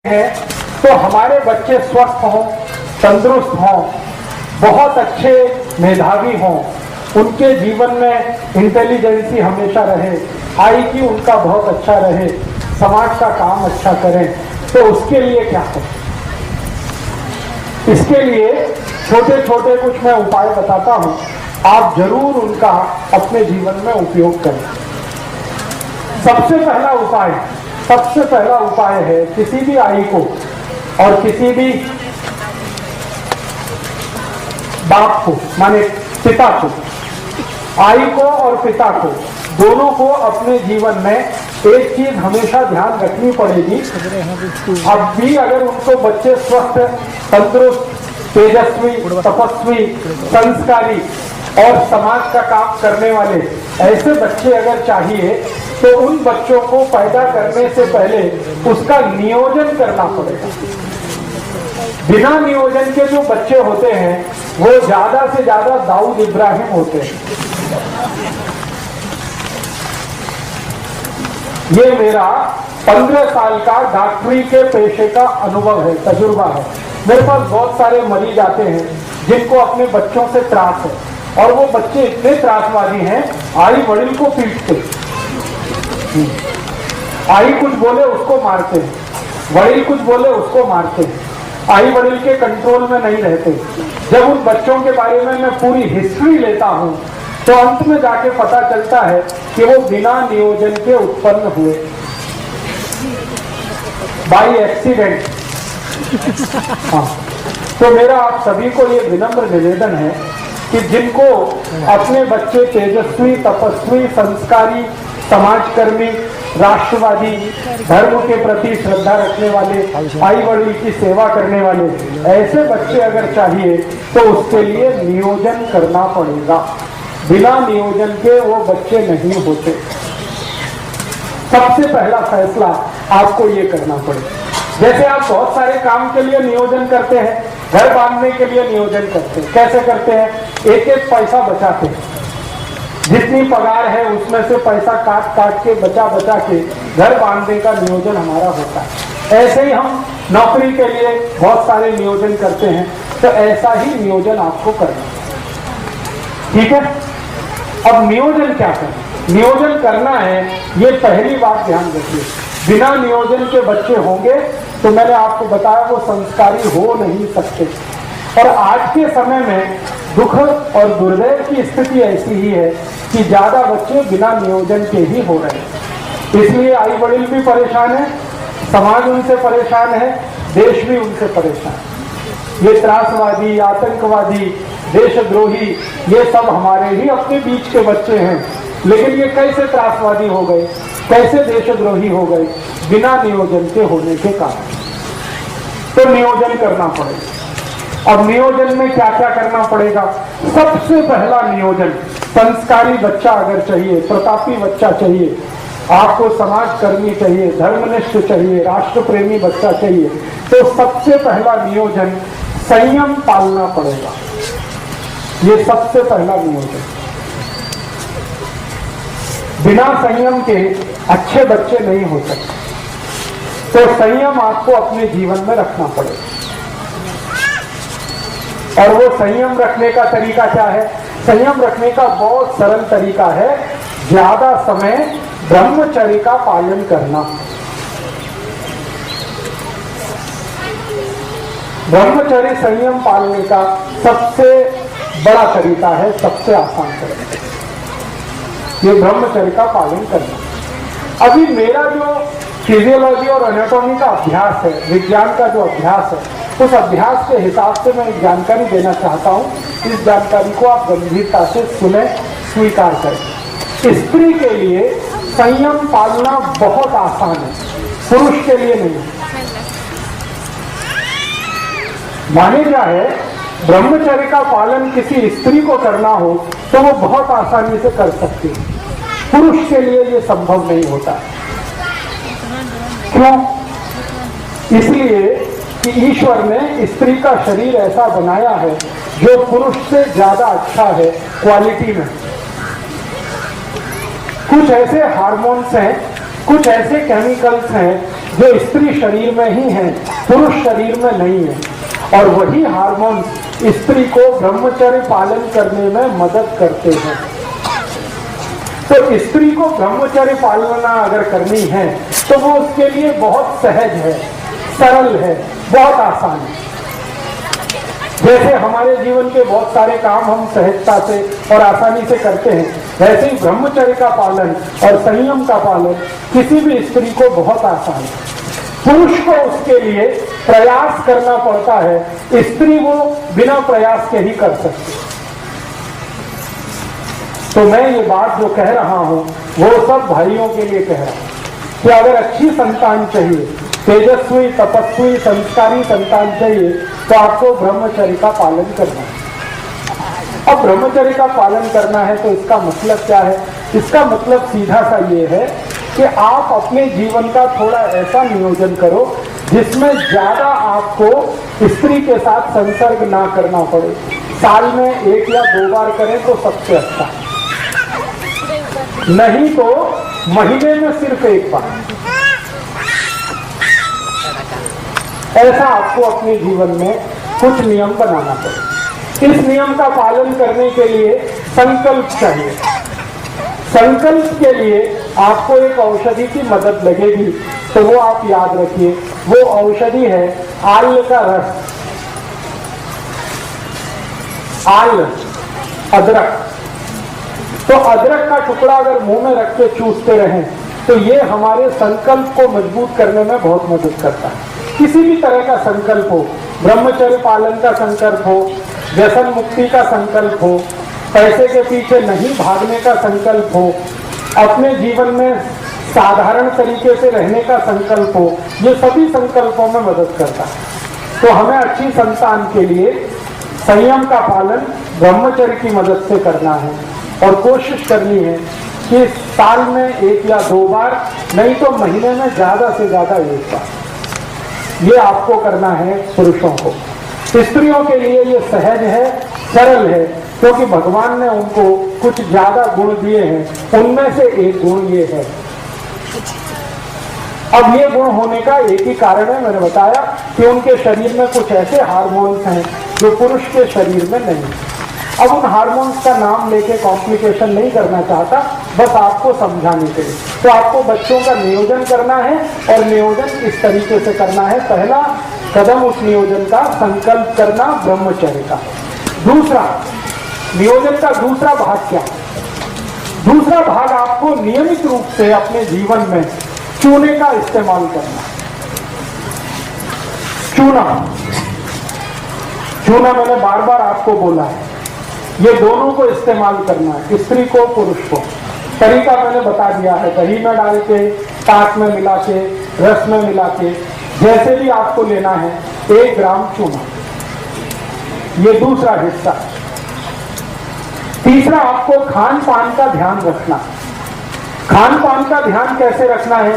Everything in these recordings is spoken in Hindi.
हैं तो हमारे बच्चे स्वस्थ हों, तंदुरुस्त हों, बहुत अच्छे मेधावी हों, उनके जीवन में इंटेलिजेंसी हमेशा रहे, IQ उनका बहुत अच्छा रहे, समाज का काम अच्छा करें। तो उसके लिए क्या करें? इसके लिए छोटे छोटे कुछ मैं उपाय बताता हूं, आप जरूर उनका अपने जीवन में उपयोग करें। सबसे पहला उपाय है किसी भी आई को और किसी भी बाप को, माने पिता को, आई को और पिता को, दोनों को अपने जीवन में एक चीज हमेशा ध्यान रखनी पड़ेगी। अब भी अगर उनको बच्चे स्वस्थ, तंदुरुस्त, तेजस्वी, तपस्वी, संस्कारी और समाज का काम करने वाले ऐसे बच्चे अगर चाहिए तो उन बच्चों को पैदा करने से पहले उसका नियोजन करना पड़ेगा। बिना नियोजन के जो बच्चे होते हैं वो ज्यादा से ज्यादा दाऊद इब्राहिम होते हैं। ये मेरा 15 साल का डॉक्टरी के पेशे का अनुभव है, तजुर्बा है। मेरे पास बहुत सारे मरीज आते हैं जिनको अपने बच्चों से त्रास है और वो बच्चे इतने त्रासवादी हैं, आई वड़िल को पीटते, आई कुछ बोले उसको मारते, वड़िल कुछ बोले उसको मारते, आई वड़िल के कंट्रोल में नहीं रहते। जब उन बच्चों के बारे में मैं पूरी हिस्ट्री लेता हूं तो अंत में जाके पता चलता है कि वो बिना नियोजन के उत्पन्न हुए, बाई एक्सीडेंट। हाँ, तो मेरा आप सभी को ये विनम्र निवेदन है कि जिनको अपने बच्चे तेजस्वी, तपस्वी, संस्कारी, समाजकर्मी, राष्ट्रवादी, धर्म के प्रति श्रद्धा रखने वाले, आई वड़िल की सेवा करने वाले ऐसे बच्चे अगर चाहिए तो उसके लिए नियोजन करना पड़ेगा। बिना नियोजन के वो बच्चे नहीं होते। सबसे पहला फैसला आपको ये करना पड़ेगा। जैसे आप बहुत सारे काम के लिए नियोजन करते हैं, घर बांधने के लिए नियोजन करते हैं। कैसे करते हैं? एक एक पैसा बचाते हैं, जितनी पगार है उसमें से पैसा काट काट के बचा के घर बांधने का नियोजन हमारा होता है। ऐसे ही हम नौकरी के लिए बहुत सारे नियोजन करते हैं, तो ऐसा ही नियोजन आपको करना है। ठीक है? अब नियोजन क्या करें? नियोजन करना है, ये पहली बात ध्यान रखिए। बिना नियोजन के बच्चे होंगे तो मैंने आपको बताया वो संस्कारी हो नहीं सकते। और आज के समय में दुख और दुर्दैव की स्थिति ऐसी ही है कि ज्यादा बच्चे बिना नियोजन के ही हो रहे हैं। इसलिए आई वड़िल भी परेशान है, समाज उनसे परेशान है, देश भी उनसे परेशान है। ये त्रासवादी, आतंकवादी, देशद्रोही, ये सब हमारे ही अपने बीच के बच्चे हैं। लेकिन ये कैसे त्रासवादी हो गए, कैसे देशद्रोही हो गए? बिना नियोजन के होने के कारण। तो नियोजन करना पड़ेगा। अब नियोजन में क्या क्या करना पड़ेगा? सबसे पहला नियोजन, संस्कारी बच्चा अगर चाहिए, प्रतापी बच्चा चाहिए, आपको समाजकर्मी चाहिए, धर्मनिष्ठ चाहिए, राष्ट्र प्रेमी बच्चा चाहिए, तो सबसे पहला नियोजन संयम पालना पड़ेगा। ये सबसे पहला नियोजन। बिना संयम के अच्छे बच्चे नहीं हो सकते। तो संयम आपको अपने जीवन में रखना पड़ेगा। और वो संयम रखने का तरीका क्या है? संयम रखने का बहुत सरल तरीका है, ज्यादा समय ब्रह्मचर्य का पालन करना। ब्रह्मचर्य संयम पालने का सबसे बड़ा तरीका है, सबसे आसान तरीका, ये ब्रह्मचर्य का पालन करना। अभी मेरा जो फिजियोलॉजी और एनाटॉमी का अभ्यास है, विज्ञान का जो अभ्यास है, उस अभ्यास के हिसाब से मैं एक जानकारी देना चाहता हूं। इस जानकारी को आप गंभीरता से सुने, स्वीकार करें। स्त्री के लिए संयम पालना बहुत आसान है, पुरुष के लिए नहीं। माने क्या है, ब्रह्मचर्य का पालन किसी स्त्री को करना हो तो वो बहुत आसानी से कर सकती है, पुरुष के लिए ये संभव नहीं होता। क्यों? इसलिए कि ईश्वर ने स्त्री का शरीर ऐसा बनाया है जो पुरुष से ज्यादा अच्छा है क्वालिटी में। कुछ ऐसे हार्मोन्स हैं, कुछ ऐसे केमिकल्स हैं जो स्त्री शरीर में ही है, पुरुष शरीर में नहीं है। और वही हार्मोन स्त्री को ब्रह्मचर्य पालन करने में मदद करते हैं। तो स्त्री को ब्रह्मचर्य पालना अगर करनी है तो वो उसके लिए बहुत सहज है, सरल है, बहुत आसान है। जैसे हमारे जीवन के बहुत सारे काम हम सहजता से और आसानी से करते हैं, वैसे ही ब्रह्मचर्य का पालन और संयम का पालन किसी भी स्त्री को बहुत आसान है। पुरुष को उसके लिए प्रयास करना पड़ता है, स्त्री वो बिना प्रयास के ही कर सकती। तो मैं ये बात जो कह रहा हूं वो सब भाइयों के लिए कह रहा हूं कि अगर अच्छी संतान चाहिए, तेजस्वी, तपस्वी, संस्कारी संतान चाहिए तो आपको ब्रह्मचर्य का पालन करना है। अब ब्रह्मचर्य का पालन करना है तो इसका मतलब क्या है? इसका मतलब सीधा सा ये है कि आप अपने जीवन का थोड़ा ऐसा नियोजन करो जिसमें ज्यादा आपको स्त्री के साथ संसर्ग ना करना पड़े। साल में 1 या 2 बार करें तो सबसे अच्छा, नहीं तो महीने में सिर्फ 1 बार। ऐसा आपको अपने जीवन में कुछ नियम बनाना पड़े। इस नियम का पालन करने के लिए संकल्प चाहिए। संकल्प के लिए आपको एक औषधि की मदद लगेगी, तो वो आप याद रखिए, वो औषधि है आल का रस। आल, अदरक। तो अदरक का टुकड़ा अगर मुंह में रख के चूसते रहें तो ये हमारे संकल्प को मजबूत करने में बहुत मदद करता है। किसी भी तरह का संकल्प हो, ब्रह्मचर्य पालन का संकल्प हो, व्यसन मुक्ति का संकल्प हो, पैसे के पीछे नहीं भागने का संकल्प हो, अपने जीवन में साधारण तरीके से रहने का संकल्प हो, ये सभी संकल्पों में मदद करता है। तो हमें अच्छी संतान के लिए संयम का पालन ब्रह्मचर्य की मदद से करना है और कोशिश करनी है कि साल में 1 या 2 बार, नहीं तो महीने में ज्यादा से ज्यादा 1 बार, ये आपको करना है पुरुषों को। स्त्रियों के लिए ये सहज है, सरल है, क्योंकि भगवान ने उनको कुछ ज्यादा गुण दिए हैं, उनमें से एक गुण ये है। अब ये गुण होने का एक ही कारण है, मैंने बताया कि उनके शरीर में कुछ ऐसे हार्मोन्स हैं जो पुरुष के शरीर में नहीं। अब उन हार्मोन्स का नाम लेके कॉम्प्लिकेशन नहीं करना चाहता, बस आपको समझाने के लिए। तो आपको बच्चों का नियोजन करना है और नियोजन इस तरीके से करना है। पहला कदम उस नियोजन का संकल्प करना ब्रह्मचर्य का। दूसरा, नियोजन का दूसरा भाग क्या? दूसरा भाग आपको नियमित रूप से अपने जीवन में चूने का इस्तेमाल करना। चूना मैंने बार बार आपको बोला है, ये दोनों को इस्तेमाल करना है, स्त्री को, पुरुष को। तरीका मैंने बता दिया है, दही में डाल के, पाक में मिला के, रस में मिला के, जैसे भी आपको लेना है। 1 ग्राम चूना, ये दूसरा हिस्सा। तीसरा, आपको खान पान का ध्यान रखना। खान पान का ध्यान कैसे रखना है?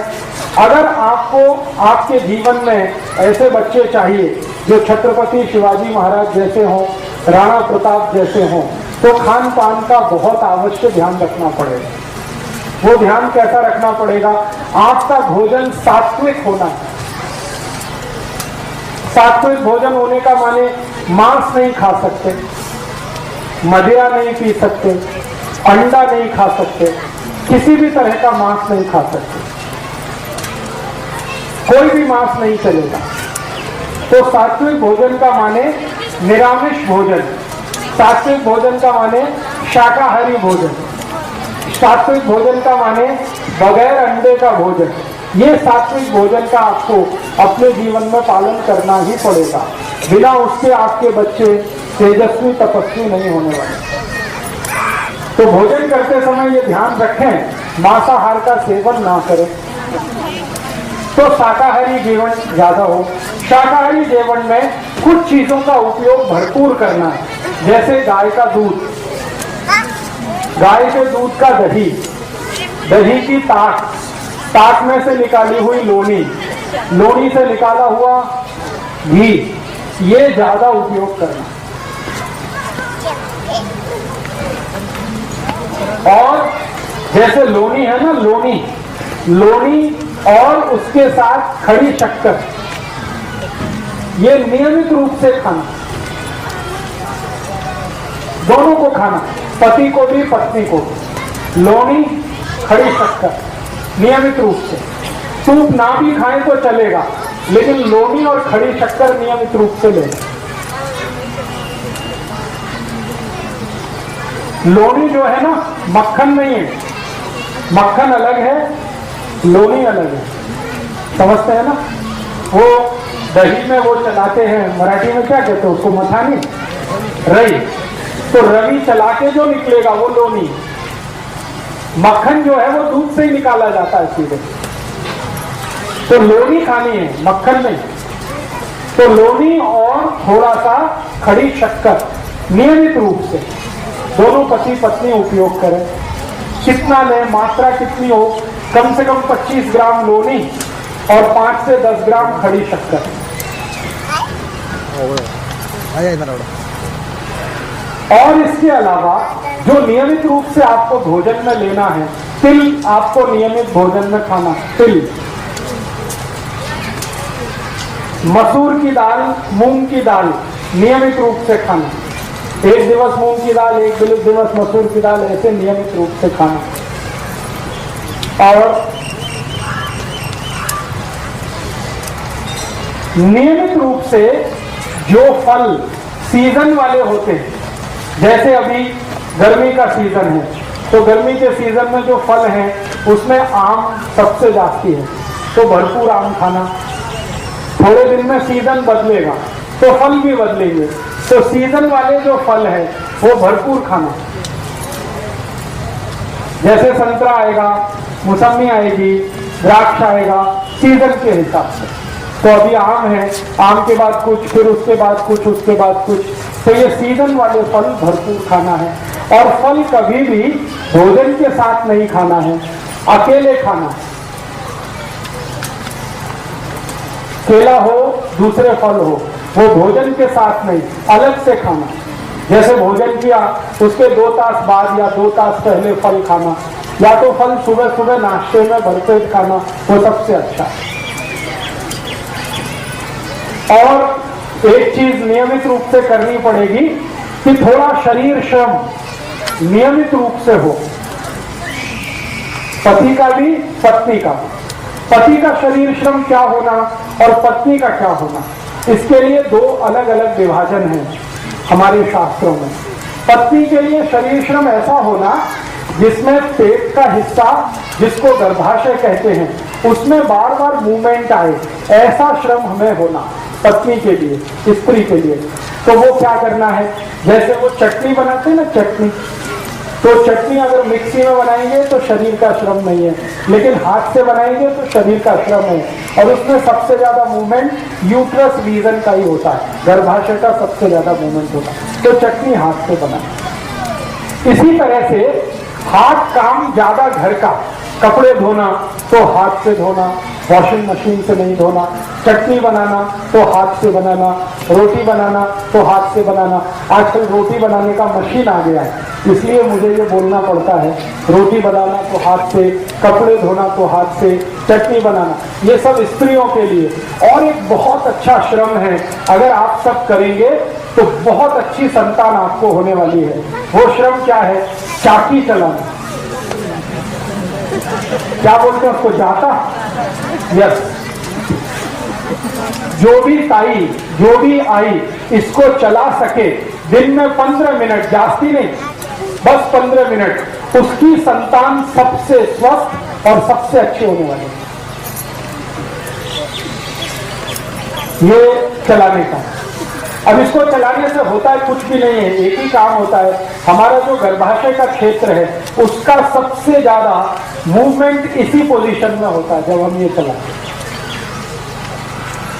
अगर आपको आपके जीवन में ऐसे बच्चे चाहिए जो छत्रपति शिवाजी महाराज जैसे हों, राणा प्रताप जैसे हों, तो खान पान का बहुत आवश्यक ध्यान रखना पड़ेगा। वो ध्यान कैसा रखना पड़ेगा? आपका भोजन सात्विक होना है। सात्विक भोजन होने का माने मांस नहीं खा सकते, मदिरा नहीं पी सकते, अंडा नहीं खा सकते, किसी भी तरह का मांस नहीं खा सकते, कोई भी मांस नहीं चलेगा। तो सात्विक भोजन का माने निरामिष भोजन, सात्विक भोजन का माने शाकाहारी भोजन, सात्विक भोजन का माने बगैर अंडे का भोजन। ये सात्विक भोजन का आपको अपने जीवन में पालन करना ही पड़ेगा, बिना उसके आपके बच्चे तेजस्वी तपस्वी नहीं होने वाले। तो भोजन करते समय ये ध्यान रखें, मांसाहार का सेवन ना करें, तो शाकाहारी जीवन ज्यादा हो। शाकाहारी जीवन में कुछ चीजों का उपयोग भरपूर करना है, जैसे गाय का दूध, गाय के दूध का दही, दही की ताक, ताक में से निकाली हुई लोनी, लोनी से निकाला हुआ घी, ये ज्यादा उपयोग करना। और जैसे लोनी है ना, लोनी और उसके साथ खड़ी शक्कर, ये नियमित रूप से खाना, दोनों को खाना, पति को भी पत्नी को भी। लोनी, खड़ी शक्कर नियमित रूप से। सूप ना भी खाएं तो चलेगा, लेकिन लोनी और खड़ी शक्कर नियमित रूप से लेना। लोनी जो है ना, मक्खन नहीं है, मक्खन अलग है, लोनी अलग है, समझते हैं ना। वो दही में वो चलाते हैं, मराठी में क्या कहते हैं उसको, मथानी, रई, तो रवि चला के जो निकलेगा वो लोनी। मक्खन जो है वो दूध से ही निकाला जाता है सीधे, तो लोनी खानी है, मक्खन नहीं। तो लोनी और थोड़ा सा खड़ी शक्कर नियमित रूप से दोनों पति पत्नी उपयोग करें। कितना लें, मात्रा कितनी हो, कम से कम 25 ग्राम लोनी और 5 से 10 ग्राम खड़ी शक्कर। और इसके अलावा जो नियमित रूप से आपको भोजन में लेना है, तिल आपको नियमित भोजन में खाना, तिल, मसूर की दाल, मूंग की दाल नियमित रूप से खाना। एक दिवस मूंग की दाल, एक दिवस मसूर की दाल, ऐसे नियमित रूप से खाना। और नियमित रूप से जो फल सीजन वाले होते हैं, जैसे अभी गर्मी का सीजन है, तो गर्मी के सीजन में जो फल हैं उसमें आम सबसे जाती है, तो भरपूर आम खाना। थोड़े दिन में सीजन बदलेगा तो फल भी बदलेंगे, तो सीजन वाले जो फल है वो भरपूर खाना। जैसे संतरा आएगा, मौसमी आएगी, द्राक्ष आएगा, सीजन के हिसाब से। तो अभी आम है, आम के बाद कुछ, फिर उसके बाद कुछ, उसके बाद कुछ, तो ये सीजन वाले फल भरपूर खाना है। और फल कभी भी भोजन के साथ नहीं खाना है, अकेले खाना। केला हो, दूसरे फल हो, वो भोजन के साथ नहीं, अलग से खाना। जैसे भोजन किया उसके 2 तास बाद या 2 तास पहले फल खाना, या तो फल सुबह सुबह नाश्ते में भरपेट खाना, वो सबसे अच्छा है। और एक चीज नियमित रूप से करनी पड़ेगी कि थोड़ा शरीर श्रम नियमित रूप से हो, पति का भी पत्नी का भी। पति का शरीर श्रम क्या होना और पत्नी का क्या होना, इसके लिए 2 अलग अलग विभाजन हैं हमारे शास्त्रों में। पत्नी के लिए शरीर श्रम ऐसा होना जिसमें पेट का हिस्सा, जिसको गर्भाशय कहते हैं, उसमें बार बार मूवमेंट आए, ऐसा श्रम हमें होना पत्नी के लिए, स्त्री के लिए। तो वो क्या करना है, जैसे वो चटनी बनाते हैं ना, चटनी, तो चटनी अगर मिक्सी में बनाएंगे तो शरीर का श्रम नहीं है, लेकिन हाथ से बनाएंगे तो शरीर का श्रम है। और उसमें सबसे ज्यादा मूवमेंट यूट्रस रीजन का ही होता है, गर्भाशय का सबसे ज्यादा मूवमेंट होता है, तो चटनी हाथ से बनाए। इसी तरह से हाथ काम ज्यादा घर का, कपड़े धोना तो हाथ से धोना, वॉशिंग मशीन से नहीं धोना, चटनी बनाना तो हाथ से बनाना, रोटी बनाना तो हाथ से बनाना। आजकल रोटी बनाने का मशीन आ गया है, इसलिए मुझे ये बोलना पड़ता है, रोटी बनाना तो हाथ से, कपड़े धोना तो हाथ से, चटनी बनाना, ये सब स्त्रियों के लिए। और एक बहुत अच्छा श्रम है, अगर आप सब करेंगे तो बहुत अच्छी संतान आपको होने वाली है। वो श्रम क्या है, चाकी चलाना, क्या बोलते हैं उसको, जाता। यस, जो भी ताई, जो भी आई इसको चला सके दिन में 15 मिनट, जास्ती नहीं, बस 15 मिनट, उसकी संतान सबसे स्वस्थ और सबसे अच्छी होने वाली है। ये चलाने का। अब इसको चलाने से होता है कुछ भी नहीं है, एक ही काम होता है, हमारा जो गर्भाशय का क्षेत्र है उसका सबसे ज्यादा मूवमेंट इसी पोजीशन में होता है जब हम ये चलाते हैं।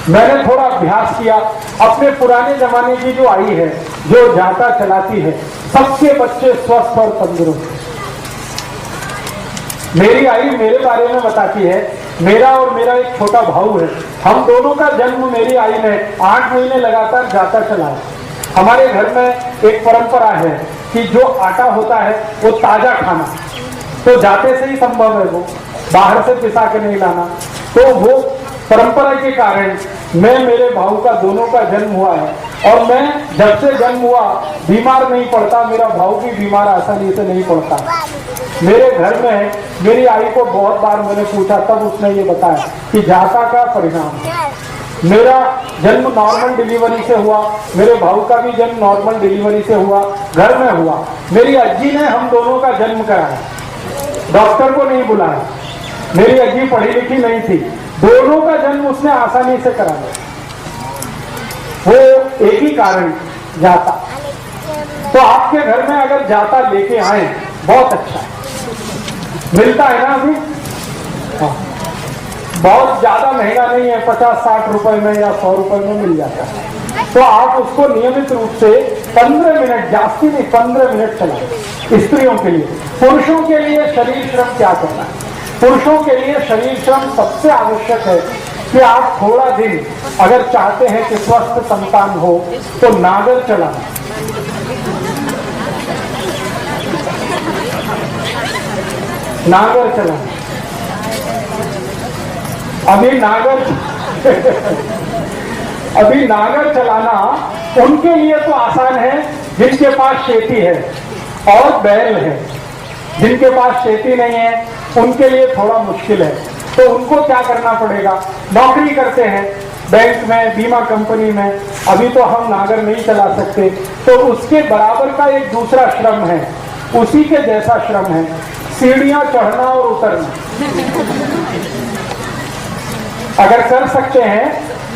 मैंने थोड़ा अभ्यास किया, अपने पुराने जमाने की जो आई है, जो जाता चलाती है, सबके बच्चे स्वस्थ और तंदुरुस्त। मेरी आई मेरे बारे में बताती है, मेरा और मेरा एक छोटा भाऊ है, हम दोनों का जन्म मेरी आई ने 8 महीने लगातार जाता चला है। हमारे घर में एक परंपरा है कि जो आटा होता है वो ताजा खाना, तो जाते से ही संभव है, वो बाहर से पिसा के नहीं लाना। तो वो परंपरा के कारण मैं, मेरे भाऊ का, दोनों का जन्म हुआ है और मैं जब से जन्म हुआ बीमार नहीं पड़ता, मेरा भाऊ भी बीमार आसानी से नहीं पड़ता। मेरे घर में मेरी आई को बहुत बार मैंने पूछा, तब उसने ये बताया कि जाता का परिणाम। मेरा जन्म नॉर्मल डिलीवरी से हुआ, मेरे भाऊ का भी जन्म नॉर्मल डिलीवरी से हुआ, घर में हुआ। मेरी अज्जी ने हम दोनों का जन्म कराया, डॉक्टर को नहीं बुलाया। मेरी अज्जी पढ़ी लिखी नहीं थी, दोनों का जन्म उसने आसानी से करा दिया। वो एक ही कारण, जाता। तो आपके घर में अगर जाता लेके आए बहुत अच्छा है, मिलता है ना अभी। हाँ, बहुत ज्यादा महंगा नहीं है, 50-60 रुपए में या 100 रुपए में मिल जाता है। तो आप उसको नियमित रूप से 15 मिनट, जास्ती नहीं 15 मिनट चलाएं। स्त्रियों के लिए, पुरुषों के लिए शरीर श्रम क्या करना है? पुरुषों के लिए शरीर श्रम सबसे आवश्यक है कि आप थोड़ा दिन अगर चाहते हैं कि स्वस्थ संतान हो तो नागर चलाना। नागर चलाना, अभी नागर चलाना उनके लिए तो आसान है जिनके पास खेती है और बैल है। जिनके पास खेती नहीं है उनके लिए थोड़ा मुश्किल है। तो उनको क्या करना पड़ेगा? नौकरी करते हैं बैंक में, बीमा कंपनी में, अभी तो हम नागर नहीं चला सकते, तो उसके बराबर का एक दूसरा श्रम है, उसी के जैसा श्रम है, सीढ़ियां चढ़ना और उतरना। अगर कर सकते हैं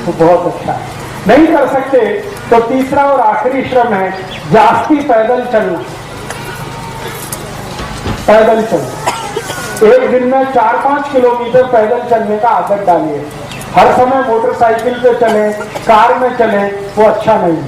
तो बहुत अच्छा है, नहीं कर सकते तो तीसरा और आखिरी श्रम है जास्ती पैदल चलना। पैदल चलना, एक दिन में 4-5 किलोमीटर पैदल चलने का आदत डालिए। हर समय मोटरसाइकिल पे चले, कार में चले, वो अच्छा नहीं।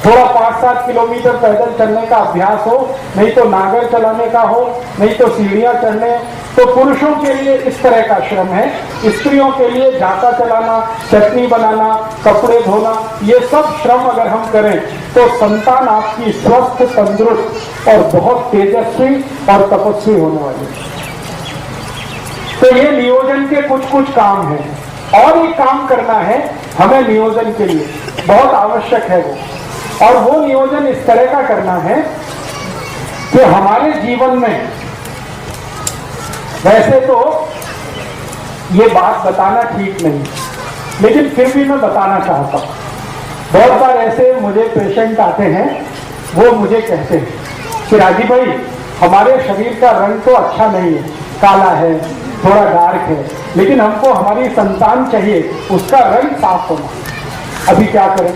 थोड़ा 5-7 किलोमीटर पैदल चलने का अभ्यास हो, नहीं तो नागर चलाने का हो, नहीं तो सीढ़ियां चढ़ने। तो पुरुषों के लिए इस तरह का श्रम है, स्त्रियों के लिए जाता चलाना, चटनी बनाना, कपड़े धोना, ये सब श्रम अगर हम करें तो संतान आपकी स्वस्थ, तंदुरुस्त और बहुत तेजस्वी और तपस्वी होने वाली है। तो ये नियोजन के कुछ काम हैं। और एक काम करना है हमें नियोजन के लिए, बहुत आवश्यक है वो। और वो नियोजन इस तरह का करना है कि हमारे जीवन में, वैसे तो ये बात बताना ठीक नहीं, लेकिन फिर भी मैं बताना चाहता हूं। बहुत बार ऐसे मुझे पेशेंट आते हैं, वो मुझे कहते हैं कि राजीव भाई हमारे शरीर का रंग तो अच्छा नहीं है, काला है, थोड़ा डार्क है, लेकिन हमको हमारी संतान चाहिए, उसका रंग साफ होना। अभी क्या करें?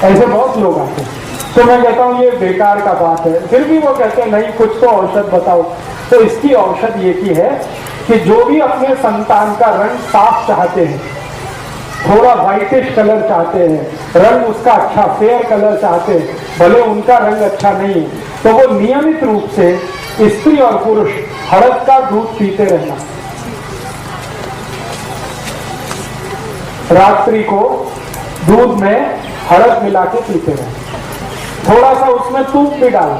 ऐसे बहुत लोग आते हैं। तो मैं कहता हूँ ये बेकार का बात है। फिर भी वो कहते हैं नहीं, कुछ तो औषध बताओ। तो इसकी औषध ये की है कि जो भी अपने संतान का रंग साफ चाहते हैं, थोड़ा व्हाइटिश कलर चाहते हैं, रंग उसका अच्छा फेयर कलर चाहते हैं, भले उनका रंग अच्छा नहीं है, तो वो नियमित रूप से स्त्री और पुरुष हड़द का दूध पीते रहना। रात्रि को दूध में हड़द मिला के पीते रहना, थोड़ा सा उसमें दूध भी डालो।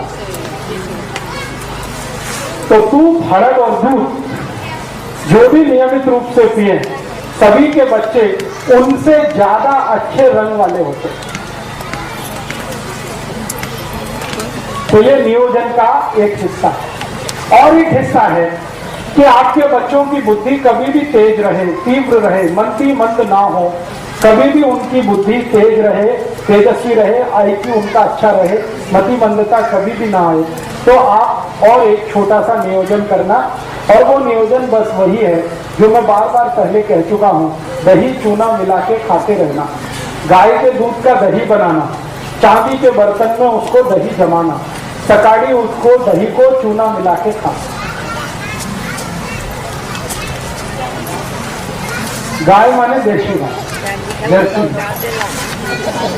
तो दूध, हड़द और दूध जो भी नियमित रूप से पिए, सभी के बच्चे उनसे ज्यादा अच्छे रंग वाले होते हैं। तो ये नियोजन का एक हिस्सा है। और एक हिस्सा है कि आपके बच्चों की बुद्धि कभी भी तेज रहे, तीव्र रहे, मंदी मंद ना हो, कभी भी उनकी बुद्धि तेज रहे, तेजस्वी रहे, आईक्यू उनका अच्छा रहे, मति मंदता कभी भी ना आए। तो आप और एक छोटा सा नियोजन करना, और वो नियोजन बस वही है जो मैं बार बार पहले कह चुका हूँ, दही चूना मिला के खाते रहना, गाय के दूध का दही बनाना, चांदी के बर्तन में उसको दही जमाना, सकाड़ी उसको दही को चूना मिला के खाना। गाय माने देशी गाय, जर्सी।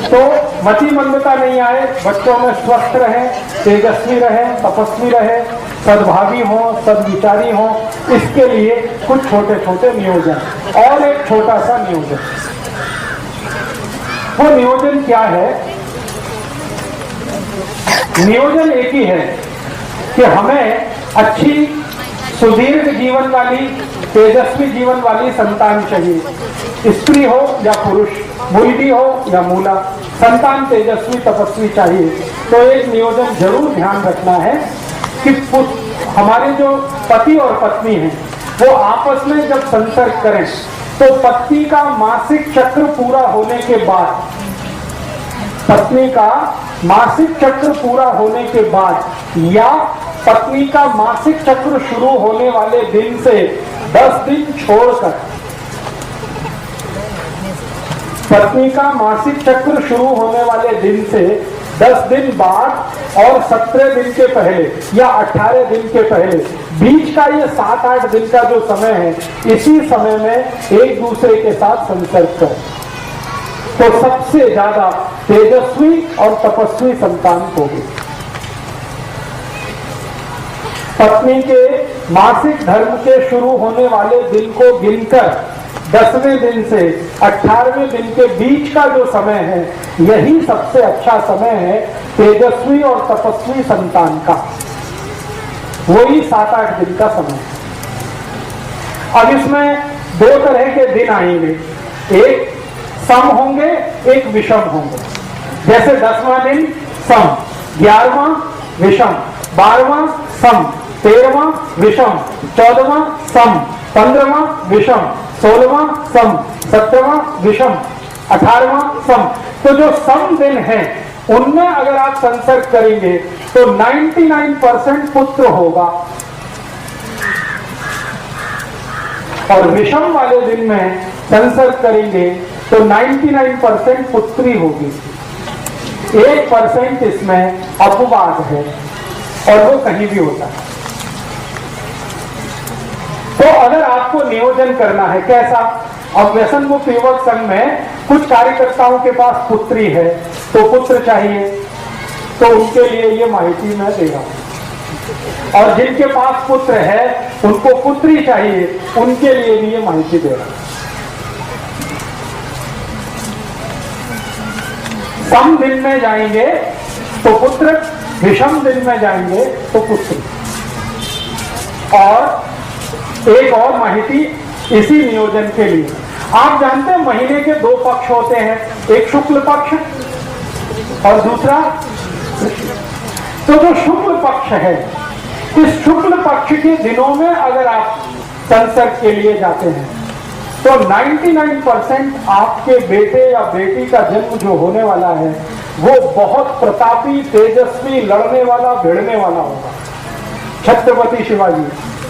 तो मति मंदता नहीं आए, बच्चों में स्वस्थ रहे, तेजस्वी रहे, तपस्वी रहे, सद्भावी हो, सद्विचारी हो, इसके लिए कुछ छोटे छोटे नियोजन। और एक छोटा सा नियोजन, वो नियोजन क्या है? नियोजन एक ही है कि हमें अच्छी सुदीर्घ जीवन वाली तेजस्वी जीवन वाली संतान चाहिए, स्त्री हो या पुरुष, मुलगी हो या मूला, संतान तेजस्वी तपस्वी चाहिए। तो एक नियोजन जरूर ध्यान रखना है कि हमारे जो पति और पत्नी हैं वो आपस में जब संसर्ग करें तो पत्नी का मासिक चक्र पूरा होने के बाद, पत्नी का मासिक चक्र पूरा होने के बाद या पत्नी का मासिक चक्र शुरू होने वाले दिन से 10 दिन छोड़कर, पत्नी का मासिक चक्र शुरू होने वाले दिन से 10 दिन बाद और 17 दिन के पहले या 18 दिन के पहले, बीच का ये 7-8 दिन का जो समय है, इसी समय में एक दूसरे के साथ संसर्ग करें तो सबसे ज्यादा तेजस्वी और तपस्वी संतान होगी। पत्नी के मासिक धर्म के शुरू होने वाले दिन को गिनकर 10वें दिन से 18वें दिन के बीच का जो समय है, यही सबसे अच्छा समय है तेजस्वी और तपस्वी संतान का। वही 7-8 दिन का समय है। अब इसमें 2 तरह के दिन आएंगे, एक सम होंगे, एक विषम होंगे। जैसे 10वां दिन सम, 11वां विषम, 12वां सम, 13वां विषम, 14वां सम, 15वां विषम, 16वां सम, 17वां विषम, 18वां सम। तो जो सम दिन है उनमें अगर आप संसर्ग करेंगे तो 99% पुत्र होगा और विषम वाले दिन में संसर्ग करेंगे तो 99% पुत्री होगी। 1% इसमें अपवाद है और वो कहीं भी होता है। तो अगर आपको नियोजन करना है कैसा, अब व्यसन मुक्त युवक संघ में कुछ कार्यकर्ताओं के पास पुत्री है तो पुत्र चाहिए, तो उनके लिए ये माहिती मैं दे रहा हूं। और जिनके पास पुत्र है उनको पुत्री चाहिए, उनके लिए भी ये माहिती दे रहा हूं। सम दिन में जाएंगे तो पुत्र, विषम दिन में जाएंगे तो पुत्र। और एक और माहिती इसी नियोजन के लिए, आप जानते हैं महीने के 2 पक्ष होते हैं, एक शुक्ल पक्ष और दूसरा, तो जो शुक्ल पक्ष है, इस शुक्ल पक्ष के दिनों में अगर आप संसर्ग के लिए जाते हैं तो 99% आपके बेटे या बेटी का जन्म जो होने वाला है वो बहुत प्रतापी, तेजस्वी, लड़ने वाला, भिड़ने वाला होगा। छत्रपति शिवाजी,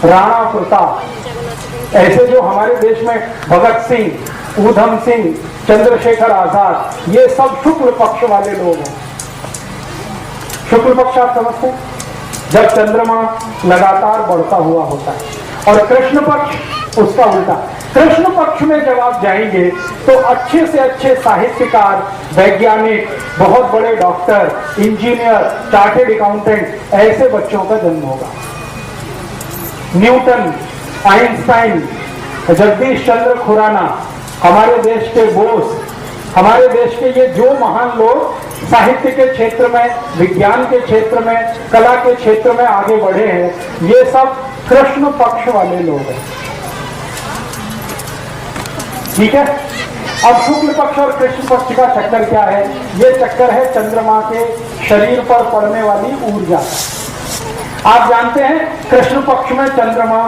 राणा प्रताप, ऐसे जो हमारे देश में भगत सिंह, ऊधम सिंह, चंद्रशेखर आजाद, ये सब शुक्ल पक्ष वाले लोग हैं। शुक्ल पक्ष आप समझते हैं, जब चंद्रमा लगातार बढ़ता हुआ होता है। और कृष्ण पक्ष उसका उल्टा। कृष्ण पक्ष में जब आप जाएंगे तो अच्छे से अच्छे साहित्यकार, वैज्ञानिक, बहुत बड़े डॉक्टर, इंजीनियर, चार्टेड अकाउंटेंट, ऐसे बच्चों का जन्म होगा। न्यूटन, आइंस्टाइन, जगदीश चंद्र खुराना, हमारे देश के बोस, हमारे देश के ये जो महान लोग साहित्य के क्षेत्र में, विज्ञान के क्षेत्र में, कला के क्षेत्र में आगे बढ़े हैं, ये सब कृष्ण पक्ष वाले लोग हैं। ठीक है। अब शुक्ल पक्ष और कृष्ण पक्ष का चक्कर क्या है? ये चक्कर है चंद्रमा के शरीर पर पड़ने वाली ऊर्जा। आप जानते हैं कृष्ण पक्ष में चंद्रमा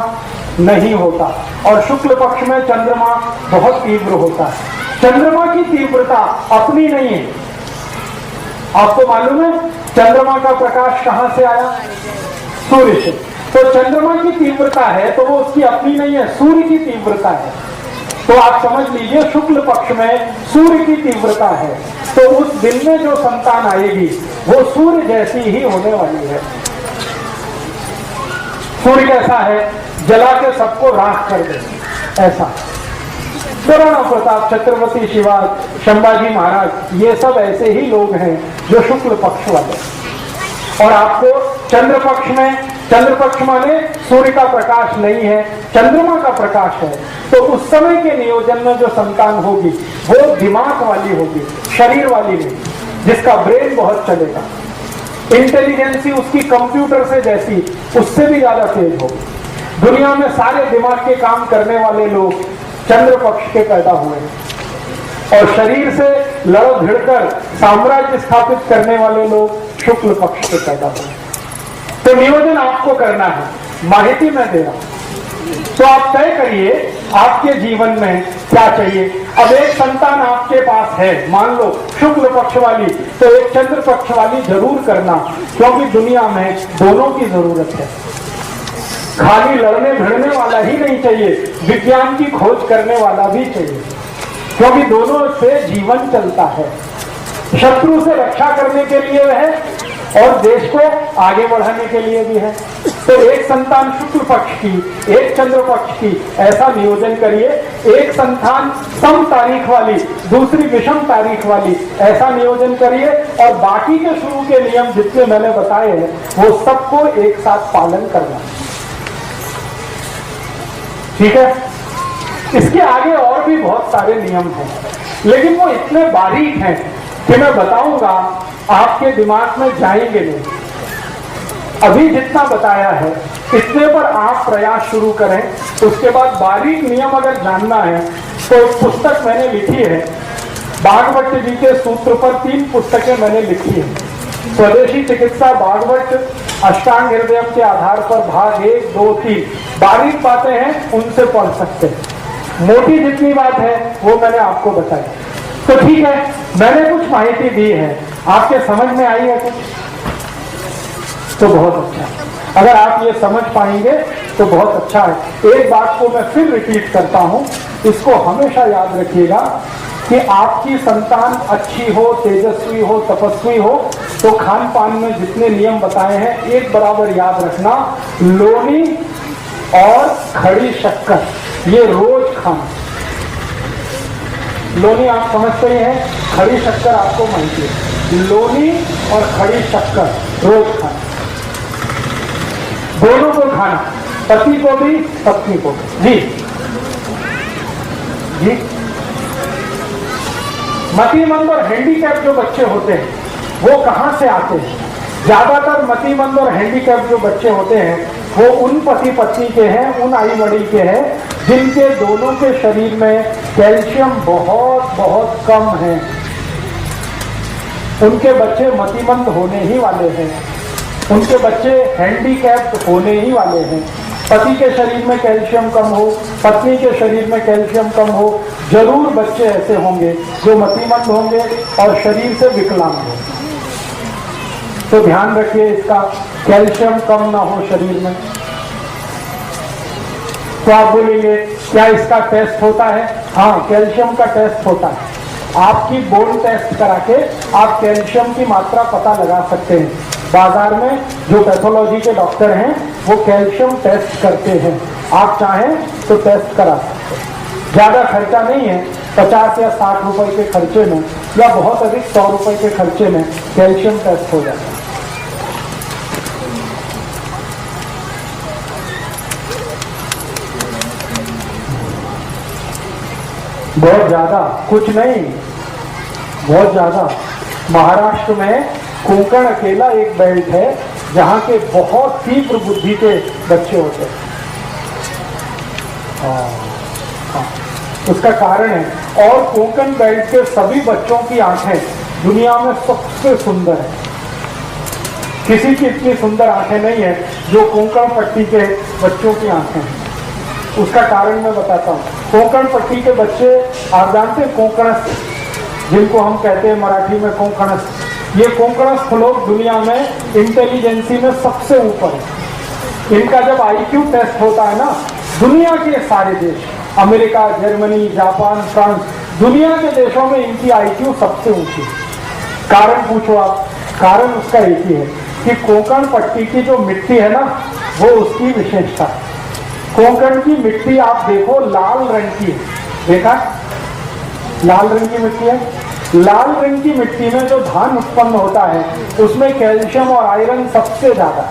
नहीं होता और शुक्ल पक्ष में चंद्रमा बहुत तीव्र होता है। चंद्रमा की तीव्रता अपनी नहीं है। आपको मालूम है चंद्रमा का प्रकाश कहां से आया? सूर्य से। तो चंद्रमा की तीव्रता है तो वो उसकी अपनी नहीं है, सूर्य की तीव्रता है। तो आप समझ लीजिए शुक्ल पक्ष में सूर्य की तीव्रता है, तो उस दिन में जो संतान आएगी वो सूर्य जैसी ही होने वाली है। सूर्य कैसा है? जला के सबको राख कर दे, ऐसा। तो राणा प्रताप, छत्रपति शिवाजी, संभाजी महाराज, ये सब ऐसे ही लोग हैं जो शुक्ल पक्ष वाले। और आपको चंद्र पक्ष में, चंद्र पक्ष माने सूर्य का प्रकाश नहीं है, चंद्रमा का प्रकाश है, तो उस समय के नियोजन में जो संतान होगी वो दिमाग वाली होगी, शरीर वाली नहीं, जिसका ब्रेन बहुत चलेगा, इंटेलिजेंसी उसकी कंप्यूटर से जैसी, उससे भी ज्यादा तेज होगी। दुनिया में सारे दिमाग के काम करने वाले लोग चंद्र पक्ष के पैदा हुए और शरीर से लड़ भिड़कर साम्राज्य स्थापित करने वाले लोग शुक्ल पक्ष के पैदा हुए। तो नियोजन आपको करना है, माहिती मैं दे रहा हूं। तो आप तय करिए आपके जीवन में क्या चाहिए। अब एक संतान आपके पास है, मान लो शुक्ल पक्ष वाली, तो एक चंद्र पक्ष वाली जरूर करना, क्योंकि दुनिया में दोनों की जरूरत है। खाली लड़ने भिड़ने वाला ही नहीं चाहिए, विज्ञान की खोज करने वाला भी चाहिए, क्योंकि दोनों से जीवन चलता है। शत्रु से रक्षा करने के लिए है और देश को आगे बढ़ाने के लिए भी है। तो एक संतान शुक्ल पक्ष की, एक चंद्र पक्ष की, ऐसा नियोजन करिए। एक संतान सम तारीख वाली, दूसरी विषम तारीख वाली, ऐसा नियोजन करिए। और बाकी के शुरू के नियम जितने मैंने बताए हैं वो सबको एक साथ पालन करना, ठीक है। इसके आगे और भी बहुत सारे नियम हैं, लेकिन वो इतने बारीक हैं कि मैं बताऊंगा आपके दिमाग में जाएंगे नहीं। अभी जितना बताया है इतने पर आप प्रयास शुरू करें। उसके बाद बारीक नियम अगर जानना है तो एक पुस्तक मैंने लिखी है, भागवत जी के सूत्र पर 3 पुस्तकें मैंने लिखी है। स्वदेशी चिकित्सा भागवत अष्टांग हृदय के आधार पर भाग 1, 2, 3 बारीक बातें हैं, उनसे पढ़ सकते हैं। मोटी जितनी बात है वो मैंने आपको बताई। तो ठीक है, मैंने कुछ माहिती दी है, आपके समझ में आई है कुछ? तो बहुत अच्छा। अगर आप ये समझ पाएंगे तो बहुत अच्छा है। एक बात को मैं फिर रिपीट करता हूं, इसको हमेशा याद रखिएगा कि आपकी संतान अच्छी हो, तेजस्वी हो, तपस्वी हो, तो खान पान में जितने नियम बताए हैं एक बराबर याद रखना। लोनी और खड़ी शक्कर ये रोज खाना। लोनी आप समझते ही हैं, खड़ी शक्कर आपको माहिती है। लोनी और खड़ी शक्कर रोज खाना, दोनों को खाना, पति को भी पत्नी को भी। जी जी। मतिमंद और हैंडीकैप जो बच्चे होते हैं वो कहां से आते हैं? ज्यादातर मतिमंद और हैंडीकैप जो बच्चे होते हैं वो उन पति पत्नी के हैं, उन आई वडील के हैं जिनके दोनों के शरीर में कैल्शियम बहुत बहुत कम है। उनके बच्चे मतिमंद होने ही वाले हैं, उनके बच्चे हैंडीकैप्ड होने ही वाले हैं। पति के शरीर में कैल्शियम कम हो, पत्नी के शरीर में कैल्शियम कम हो, जरूर बच्चे ऐसे होंगे जो मतिमंद होंगे और शरीर से विकलांग होंगे। तो ध्यान रखिए इसका, कैल्शियम कम ना हो शरीर में। तो आप बोलेंगे क्या इसका टेस्ट होता है? हाँ, कैल्शियम का टेस्ट होता है। आपकी बोन टेस्ट करा के आप कैल्शियम की मात्रा पता लगा सकते हैं। बाजार में जो पैथोलॉजी के डॉक्टर हैं वो कैल्शियम टेस्ट करते हैं, आप चाहें तो टेस्ट करा सकते हैं। ज्यादा खर्चा नहीं है, 50 या 60 रुपए के खर्चे में या बहुत अधिक 100 रुपए के खर्चे में कैल्शियम टेस्ट हो जाता है। बहुत ज्यादा कुछ नहीं, बहुत ज्यादा। महाराष्ट्र में कोंकण अकेला एक बेल्ट है जहां के बहुत तीव्र बुद्धि के बच्चे होते हैं। उसका कारण है। और कोंकण बेल्ट के सभी बच्चों की आंखें दुनिया में सबसे सुंदर है। किसी की इतनी सुंदर आंखें नहीं है जो कोंकण पट्टी के बच्चों की आंखें हैं। उसका कारण मैं बताता हूँ। कोंकण पट्टी के बच्चे, आप जानते हैं कोंकणस्थ, जिनको हम कहते हैं मराठी में कोंकणस्थ, ये कोंकणस्थ लोग दुनिया में इंटेलिजेंसी में सबसे ऊपर है। इनका जब IQ टेस्ट होता है ना, दुनिया के सारे देश, अमेरिका, जर्मनी, जापान, फ्रांस, दुनिया के देशों में इनकी IQ सबसे ऊंची है। कारण पूछो आप, कारण उसका एक ही है कि कोंकण पट्टी की जो मिट्टी है ना, वो उसकी विशेषता है। कोंकण की मिट्टी आप देखो लाल रंग की है, देखा? लाल रंग की मिट्टी है। लाल रंग की मिट्टी में जो धान उत्पन्न होता है उसमें कैल्शियम और आयरन सबसे ज्यादा,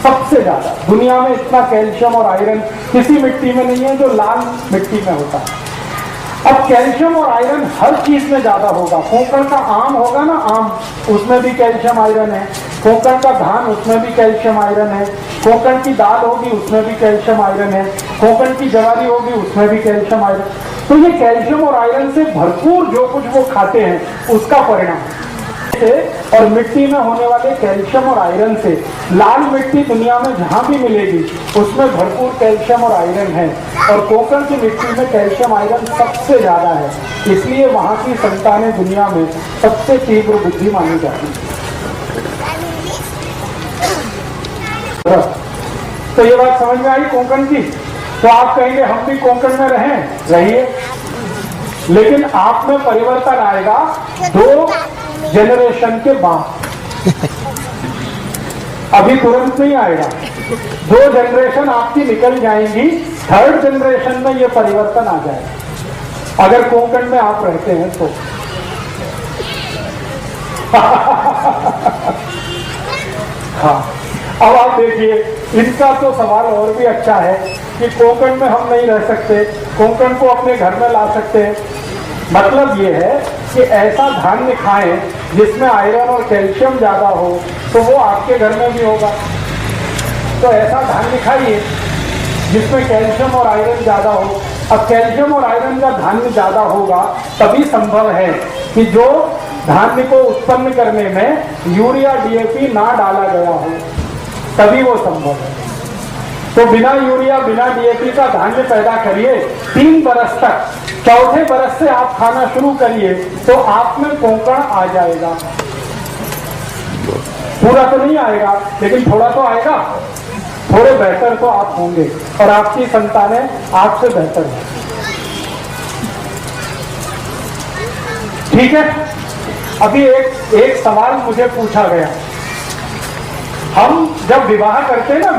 सबसे ज्यादा। दुनिया में इतना कैल्शियम और आयरन किसी मिट्टी में नहीं है जो लाल मिट्टी में होता है। अब कैल्शियम और आयरन हर चीज में ज्यादा होगा। कोंकण का आम होगा ना, आम, उसमें भी कैल्शियम आयरन है। कोंकण का धान, उसमें भी कैल्शियम आयरन है। कोंकण की दाल होगी, उसमें भी कैल्शियम आयरन है। कोंकण की ज्वारी होगी, उसमें भी कैल्शियम आयरन। तो ये कैल्शियम और आयरन से भरपूर जो कुछ वो खाते हैं उसका परिणाम से, और मिट्टी में होने वाले कैल्शियम और आयरन से, लाल मिट्टी दुनिया में जहां भी मिलेगी उसमें भरपूर कैल्शियम और आयरन है, और कोंकण की मिट्टी में कैल्शियम आयरन सबसे ज्यादा है। इसलिए वहां की संतानें दुनिया में सबसे तीव्र बुद्धि मानी जाती है। तो ये बात समझ में आई कोंकण की। तो आप कहेंगे हम भी कोंकण में रहिए, लेकिन आप में परिवर्तन आएगा 2 जनरेशन के बाद। अभी तुरंत नहीं आएगा, 2 जनरेशन आपकी निकल जाएंगी, 3rd जनरेशन में ये परिवर्तन आ जाएगा, अगर कोंकण में आप रहते हैं तो। हाँ, अब आप देखिए, इनका तो सवाल और भी अच्छा है कि कोंकण में हम नहीं रह सकते, कोंकण को अपने घर में ला सकते हैं। मतलब ये है कि ऐसा धान्य खाएं जिसमें आयरन और कैल्शियम ज्यादा हो, तो वो आपके घर में भी होगा। तो ऐसा धान्य खाइए जिसमें कैल्शियम और आयरन ज्यादा हो। अब कैल्शियम और आयरन का धान्य ज्यादा होगा तभी संभव है कि जो धान्य को उत्पन्न करने में यूरिया डीएपी ना डाला गया हो, तभी वो संभव है। तो बिना यूरिया बिना डीएपी का धान्य पैदा करिए 3 बरस तक, 4थे बरस से आप खाना शुरू करिए तो आप में कोंकण आ जाएगा। पूरा तो नहीं आएगा, लेकिन थोड़ा तो आएगा, थोड़े बेहतर तो आप होंगे, और आपकी संतानें आपसे बेहतर हैं। ठीक है। अभी एक सवाल मुझे पूछा गया, हम जब विवाह करते हैं ना,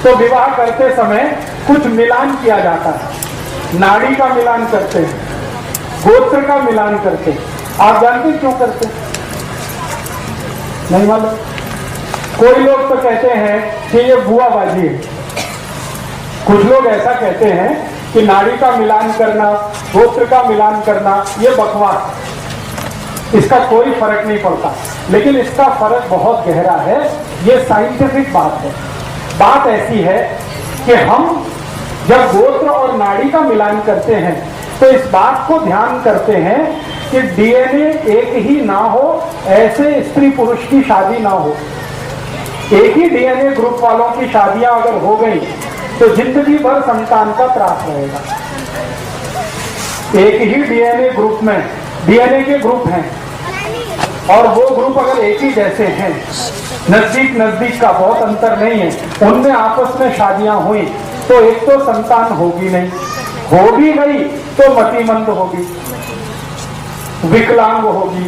तो विवाह करते समय कुछ मिलान किया जाता है, नाड़ी का मिलान करते हैं, गोत्र का मिलान करते हैं। आप जानते क्यों करते हैं? नहीं मालूम? कोई लोग तो कहते हैं कि ये बुआबाजी है, कुछ लोग ऐसा कहते हैं कि नाड़ी का मिलान करना, गोत्र का मिलान करना ये बकवास, इसका कोई फर्क नहीं पड़ता। लेकिन इसका फर्क बहुत गहरा है, ये साइंटिफिक बात है। बात ऐसी है कि हम जब गोत्र और नाड़ी का मिलान करते हैं तो इस बात को ध्यान करते हैं कि डीएनए एक ही ना हो, ऐसे स्त्री पुरुष की शादी ना हो। एक ही डीएनए ग्रुप वालों की शादियां अगर हो गई तो जिंदगी भर संतान का त्रास रहेगा। एक ही डीएनए ग्रुप में, डीएनए के ग्रुप हैं और वो ग्रुप अगर एक ही जैसे हैं, नजदीक का बहुत अंतर नहीं है, उनमें आपस में शादियां हुई तो एक तो संतान होगी नहीं, हो भी गई तो मतिमंद होगी, विकलांग होगी,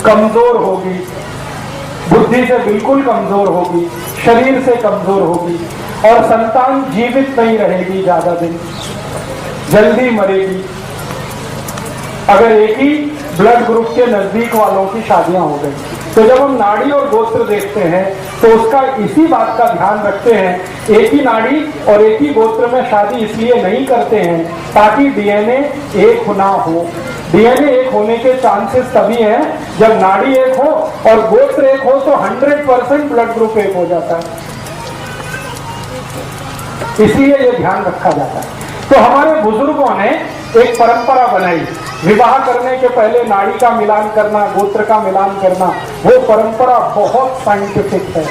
कमजोर होगी, बुद्धि से बिल्कुल कमजोर होगी, शरीर से कमजोर होगी, और संतान जीवित नहीं रहेगी ज्यादा दिन, जल्दी मरेगी। अगर एक ही ब्लड ग्रुप के नजदीक वालों की शादियां हो गई, तो जब हम नाड़ी और गोत्र देखते हैं तो उसका इसी बात का ध्यान रखते हैं। एक ही नाड़ी और एक ही गोत्र में शादी इसलिए नहीं करते हैं ताकि डीएनए एक ना हो। डीएनए एक होने के चांसेस तभी हैं जब नाड़ी एक हो और गोत्र एक हो, तो 100% ब्लड ग्रुप एक हो जाता है। इसलिए ये ध्यान रखा जाता है। तो हमारे बुजुर्गों ने एक परंपरा बनाई, विवाह करने के पहले नाड़ी का मिलान करना, गोत्र का मिलान करना। वो परंपरा बहुत साइंटिफिक है।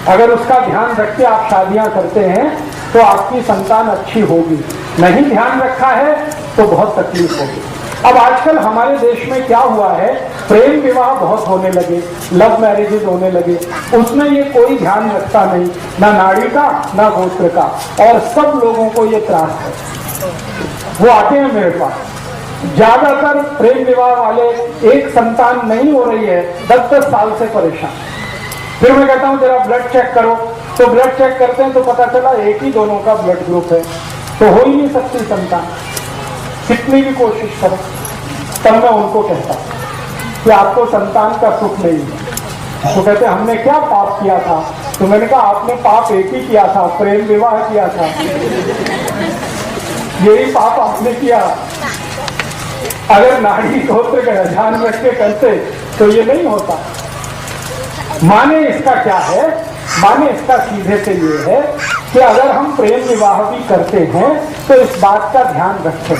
अगर उसका ध्यान रख के आप शादियां करते हैं तो आपकी संतान अच्छी होगी, नहीं ध्यान रखा है तो बहुत तकलीफ होगी। अब आजकल हमारे देश में क्या हुआ है, प्रेम विवाह बहुत होने लगे, लव मैरिजेज होने लगे, उसमें ये कोई ध्यान रखता नहीं, ना नाड़ी का ना गोत्र का, और सब लोगों को ये त्रास है। वो आते हैं मेरे पास, ज्यादातर प्रेम विवाह वाले, एक संतान नहीं हो रही है, 10-10 साल से परेशान। फिर मैं कहता हूं तेरा ब्लड चेक करो, तो ब्लड चेक करते हैं तो पता चला एक ही दोनों का ब्लड ग्रुप है, तो हो ही नहीं सकती संतान, कितनी भी कोशिश करो। तब मैं उनको कहता कि आपको संतान का सुख नहीं है। तो कहते हमने क्या पाप किया था? तो मैंने कहा आपने पाप एक ही किया था, प्रेम विवाह किया था। यही पाप आपने किया। अगर नाड़ी गोत्र का ध्यान रख के करते तो ये नहीं होता। माने इसका क्या है? माने इसका सीधे से ये है कि अगर हम प्रेम विवाह भी करते हैं तो इस बात का ध्यान रखें।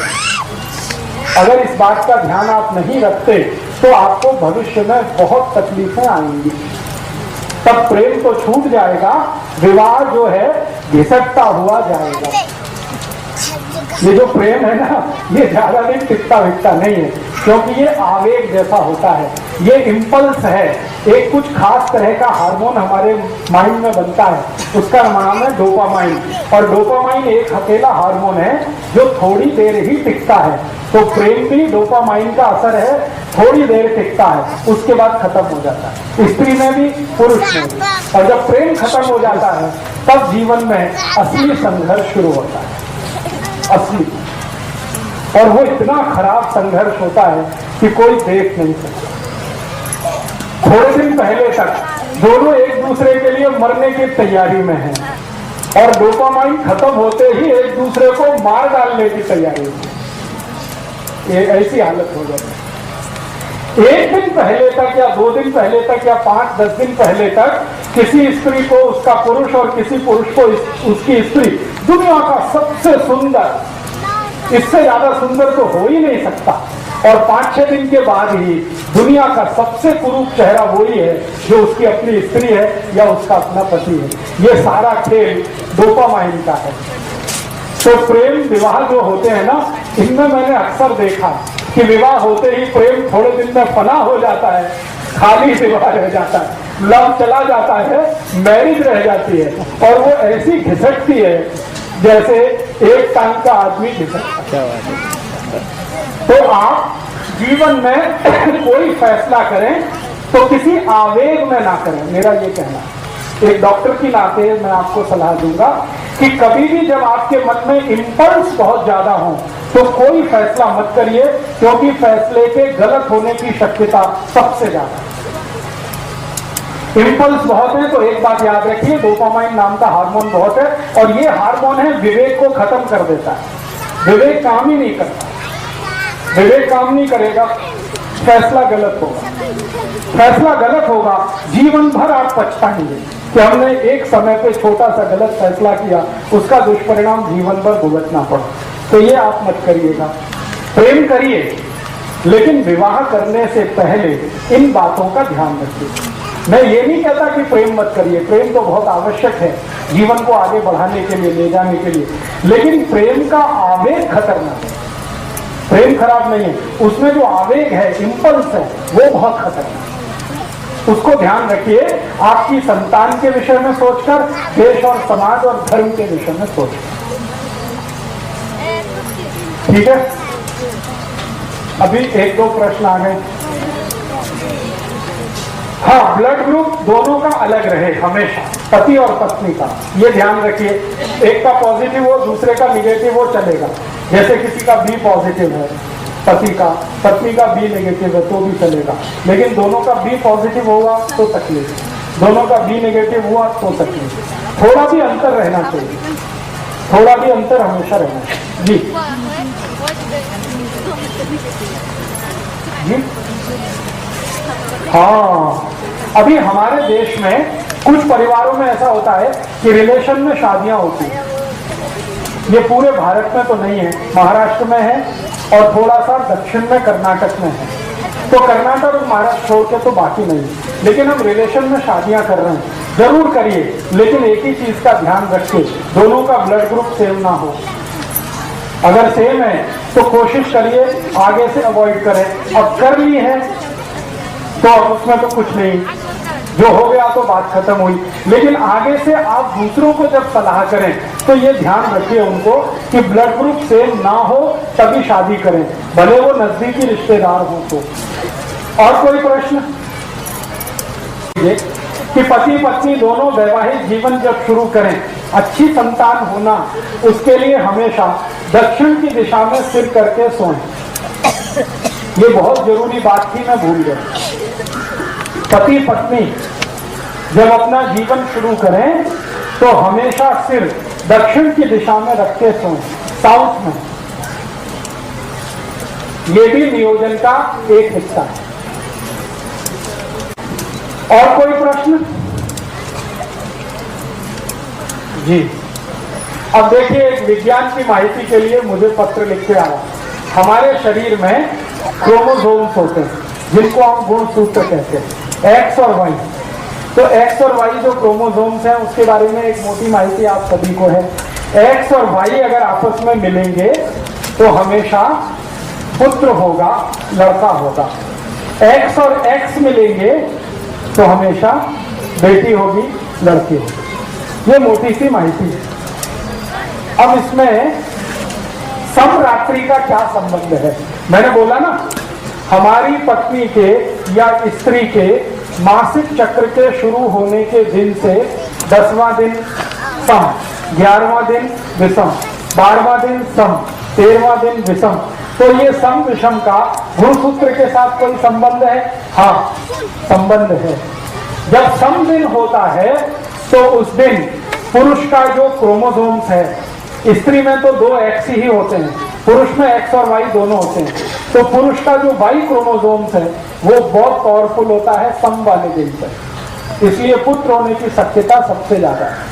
अगर इस बात का ध्यान आप नहीं रखते तो आपको भविष्य में बहुत तकलीफें आएंगी। तब प्रेम तो छूट जाएगा, विवाह जो है घिसटता हुआ जाएगा। ये जो प्रेम है ना, ये ज्यादा दिन टिकता विकता नहीं है, क्योंकि ये आवेग जैसा होता है, ये इम्पल्स है। एक कुछ खास तरह का हार्मोन हमारे माइंड में बनता है, उसका नाम है डोपामाइन। और डोपामाइन एक अकेला हार्मोन है जो थोड़ी देर ही टिकता है। तो प्रेम भी डोपामाइन का असर है, थोड़ी देर टिकता है, उसके बाद खत्म हो जाता है, स्त्री में भी पुरुष में भी। और जब प्रेम खत्म हो जाता है तब जीवन में असली संघर्ष शुरू होता है, असली। और वो इतना खराब संघर्ष होता है कि कोई देख नहीं सकता। थोड़े दिन पहले तक दोनों एक दूसरे के लिए मरने की तैयारी में हैं और डोपामाइन खत्म होते ही एक दूसरे को मार डालने की तैयारी में। ये ऐसी हालत हो जाती है। एक दिन पहले तक या 2 दिन पहले तक या 5-10 दिन पहले तक किसी स्त्री को उसका पुरुष और किसी पुरुष को उसकी स्त्री दुनिया का सबसे सुंदर, इससे ज्यादा सुंदर तो हो ही नहीं सकता। और 5-6 दिन के बाद ही दुनिया का सबसे कुरूप चेहरा वही है जो उसकी अपनी स्त्री है या उसका अपना पति है। ये सारा खेल डोपामाइन का है। तो प्रेम विवाह जो होते हैं ना, इनमें मैंने अक्सर देखा कि विवाह होते ही प्रेम थोड़े दिन में फना हो जाता है, खाली विवाह रह जाता है, लव चला जाता है, मैरिज रह जाती है। और वो ऐसी घिसटती है जैसे एक टांग का आदमी घिसटता है। तो आप जीवन में कोई फैसला करें तो किसी आवेग में ना करें, मेरा ये कहना। एक डॉक्टर की नाते मैं आपको सलाह दूंगा कि कभी भी जब आपके मन में इंपल्स बहुत ज्यादा हो तो कोई फैसला मत करिए, क्योंकि फैसले के गलत होने की शक्यता सबसे ज्यादा है। इंपल्स बहुत है तो एक बात याद रखिए, डोपामाइन नाम का हार्मोन बहुत है और ये हार्मोन है विवेक को खत्म कर देता है। विवेक काम ही नहीं करता, विवेक काम नहीं करेगा, फैसला गलत होगा। फैसला गलत होगा, जीवन भर आप पछताएंगे कि हमने एक समय पे छोटा सा गलत फैसला किया, उसका दुष्परिणाम जीवन भर भुगतना पड़ा। तो ये आप मत करिएगा। प्रेम करिए, लेकिन विवाह करने से पहले इन बातों का ध्यान रखिए। मैं ये नहीं कहता कि प्रेम मत करिए, प्रेम तो बहुत आवश्यक है जीवन को आगे बढ़ाने के लिए, ले जाने के लिए, लेकिन प्रेम का आवेग खतरनाक है। प्रेम खराब नहीं है, उसमें जो आवेग है, इंपल्स है, वो बहुत खतरनाक है। उसको ध्यान रखिए, आपकी संतान के विषय में सोचकर, देश और समाज और धर्म के विषय में सोचकर। ठीक है, अभी 1-2 प्रश्न आ गए। हाँ, ब्लड ग्रुप दोनों का अलग रहे हमेशा, पति और पत्नी का, ये ध्यान रखिए। एक का पॉजिटिव हो, दूसरे का निगेटिव हो, चलेगा। जैसे किसी का बी पॉजिटिव है पति का, पत्नी का बी नेगेटिव है तो भी चलेगा, लेकिन दोनों का बी पॉजिटिव होगा तो तकलीफ, दोनों का बी नेगेटिव हुआ तो तकलीफ। थोड़ा भी अंतर रहना चाहिए, थोड़ा भी अंतर हमेशा रहना चाहिए। जी जी हाँ, अभी हमारे देश में कुछ परिवारों में ऐसा होता है कि रिलेशन में शादियां होती हैं। ये पूरे भारत में तो नहीं है, महाराष्ट्र में है और थोड़ा सा दक्षिण में कर्नाटक में है। तो कर्नाटक और महाराष्ट्र छोड़ के तो बाकी नहीं, लेकिन हम रिलेशन में शादियां कर रहे हैं। जरूर करिए, लेकिन एक ही चीज का ध्यान रखिए, दोनों का ब्लड ग्रुप सेम ना हो। अगर सेम है तो कोशिश करिए आगे से अवॉइड करें। अब कर ली है तो अब उसमें तो कुछ नहीं, जो हो गया तो बात खत्म हुई। लेकिन आगे से आप दूसरों को जब सलाह करें तो ये ध्यान रखिए उनको कि ब्लड ग्रुप सेम ना हो तभी शादी करें, भले वो नजदीकी रिश्तेदार हो तो। और कोई प्रश्न? ये कि पति पत्नी दोनों वैवाहिक जीवन जब शुरू करें, अच्छी संतान होना, उसके लिए हमेशा दक्षिण की दिशा में सिर करके सोएं। ये बहुत जरूरी बात थी, मैं भूल गया। पति पत्नी जब अपना जीवन शुरू करें तो हमेशा सिर दक्षिण की दिशा में रख के सोएं, साउथ में। ये भी नियोजन का एक हिस्सा है। और कोई प्रश्न? जी, अब देखिए, एक विज्ञान की माहिती के लिए मुझे पत्र लिख के आया। हमारे शरीर में क्रोमोसोम्स होते हैं जिनको हम गुणसूत्र कहते हैं, एक्स और वाई। तो एक्स और वाई जो क्रोमोसोम्स हैं उसके बारे में एक मोटी माहिती आप सभी को है। एक्स और वाई अगर आपस में मिलेंगे तो हमेशा पुत्र होगा, लड़का होगा। एक्स और एक्स मिलेंगे तो हमेशा बेटी होगी, लड़की होगी। ये मोटी सी माहिती है। अब इसमें समरात्रि का क्या संबंध है? मैंने बोला ना, हमारी पत्नी के या स्त्री के मासिक चक्र के शुरू होने के दिन से 10वां दिन सम, 11वां दिन विषम, 12वां दिन सम, 13वां दिन विषम। तो ये सम विषम का गुणसूत्र के साथ कोई संबंध है? हाँ, संबंध है। जब सम दिन होता है तो उस दिन पुरुष का जो क्रोमोसोम्स है, स्त्री में तो 2 एक्स ही होते हैं, पुरुष में एक्स और वाई दोनों होते हैं। तो पुरुष का जो वाई क्रोमोसोम्स है वो बहुत पावरफुल होता है सम वाले दिन पर, इसलिए पुत्र होने की शक्यता सबसे ज्यादा है।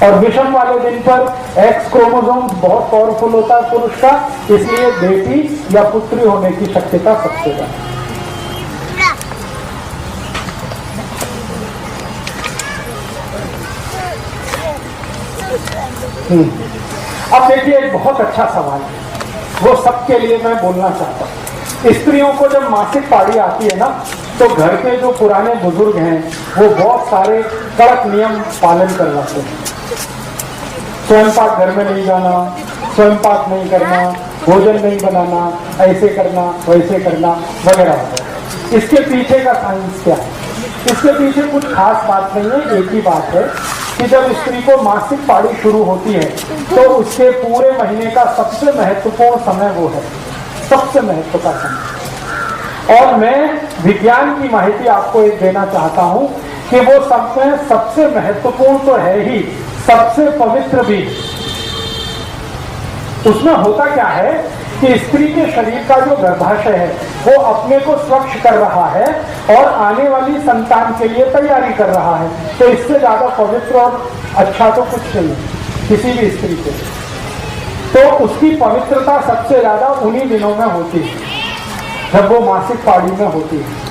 और विषम वाले दिन पर एक्स क्रोमोसोम्स बहुत पावरफुल होता है पुरुष का, इसलिए बेटी या पुत्री होने की शक्यता सबसे ज्यादा है। अब देखिए, एक बहुत अच्छा सवाल है, वो सबके लिए मैं बोलना चाहता हूँ। स्त्रियों को जब मासिक पारी आती है ना, तो घर के जो पुराने बुजुर्ग हैं वो बहुत सारे कड़क नियम पालन करवाते हैं। स्वयं पाक घर में नहीं जाना, स्वयं पाक नहीं करना, भोजन नहीं बनाना, ऐसे करना, वैसे करना, वगैरह वगैरह। इसके पीछे का साइंस क्या है? इसके पीछे कुछ खास बात नहीं है। एक ही बात है कि जब स्त्री को मासिक पारी शुरू होती है तो उसके पूरे महीने का सबसे महत्वपूर्ण समय वो है, सबसे महत्व का समय। और मैं विज्ञान की माहिती आपको एक देना चाहता हूं कि वो समय सबसे महत्वपूर्ण तो है ही, सबसे पवित्र भी। उसमें होता क्या है कि स्त्री के शरीर का जो गर्भाशय है वो अपने को स्वच्छ कर रहा है और आने वाली संतान के लिए तैयारी कर रहा है। तो इससे ज्यादा पवित्र और अच्छा तो कुछ नहीं किसी भी स्त्री के। तो उसकी पवित्रता सबसे ज्यादा उन्हीं दिनों में होती है जब वो मासिक पारी में होती है।